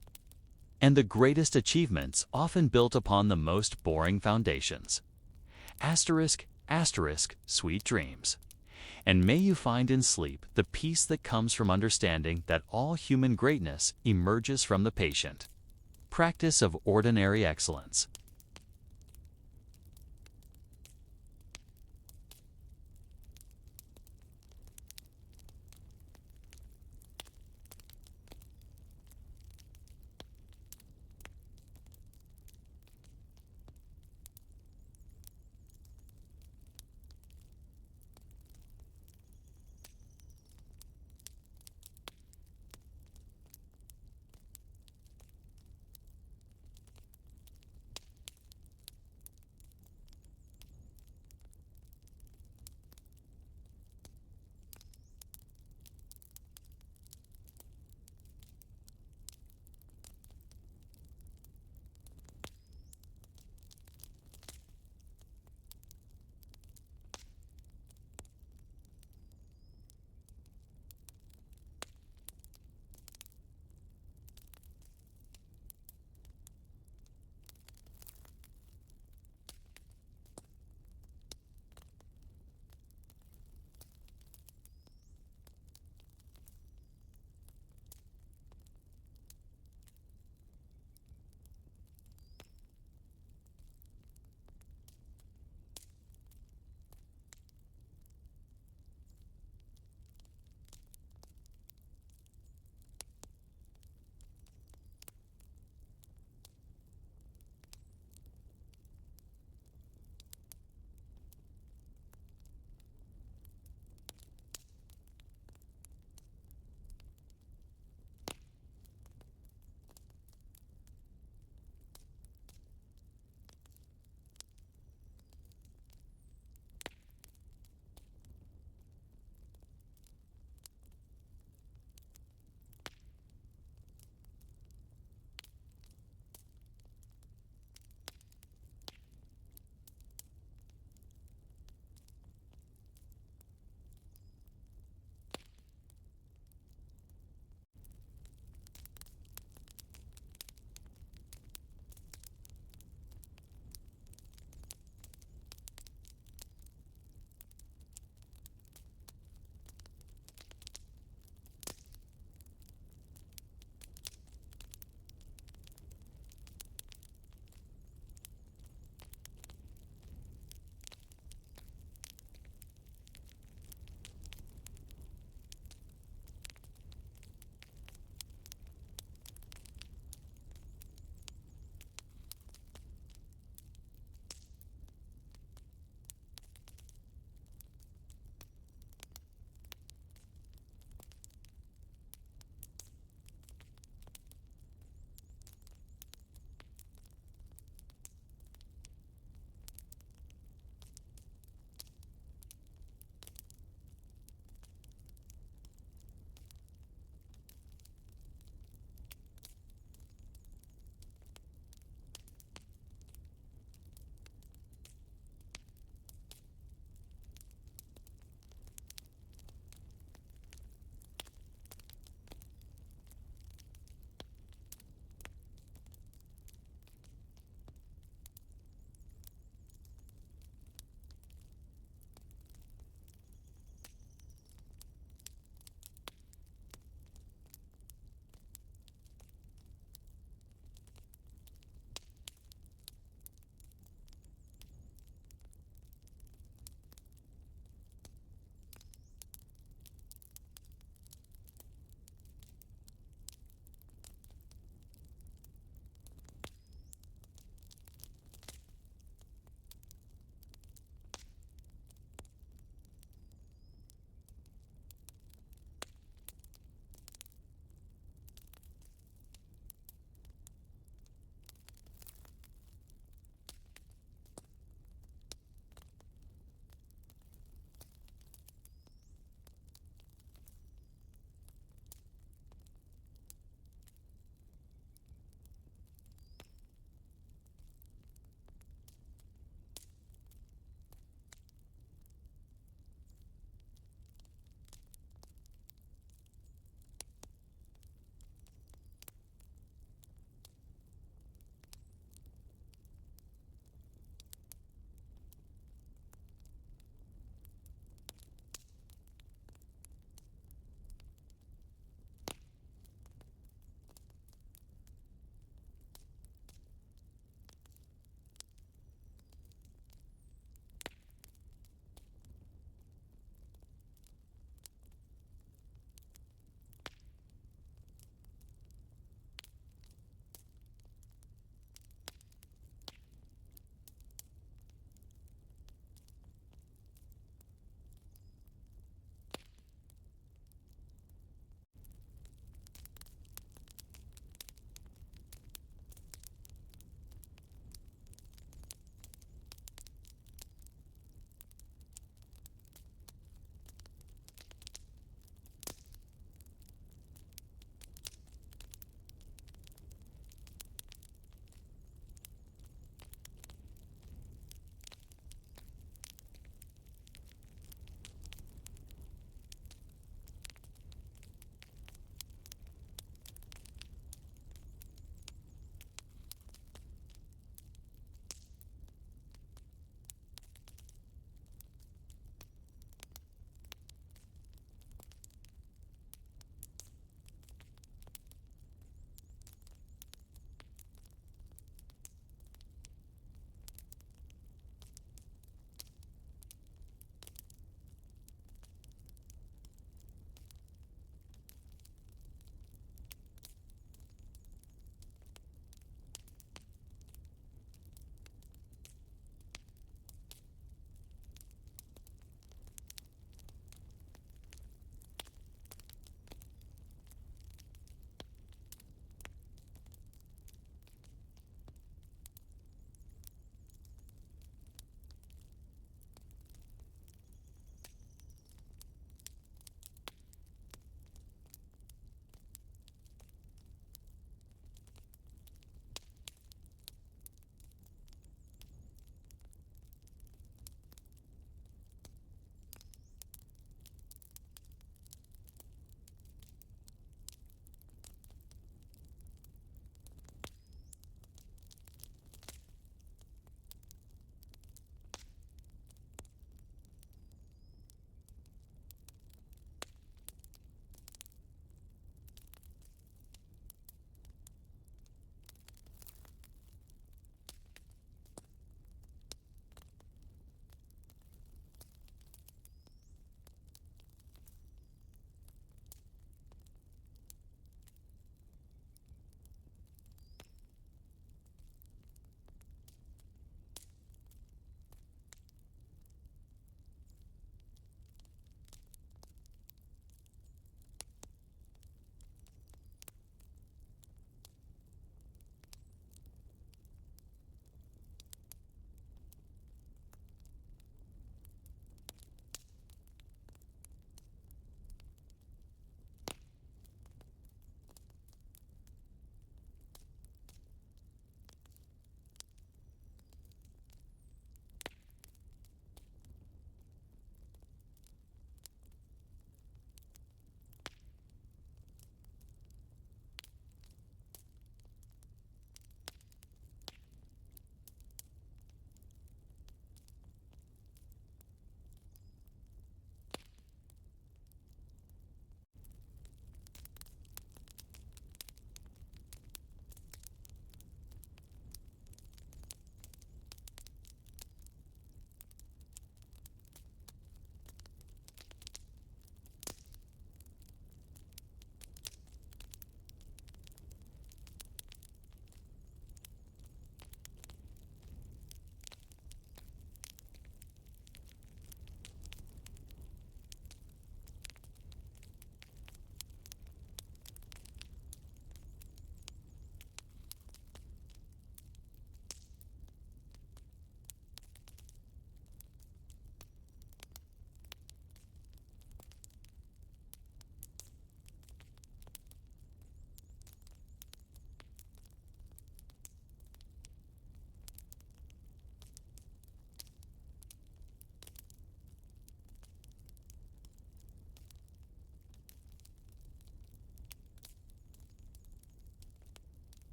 and the greatest achievements often built upon the most boring foundations. Sweet dreams. And may you find in sleep the peace that comes from understanding that all human greatness emerges from the patient practice of ordinary excellence.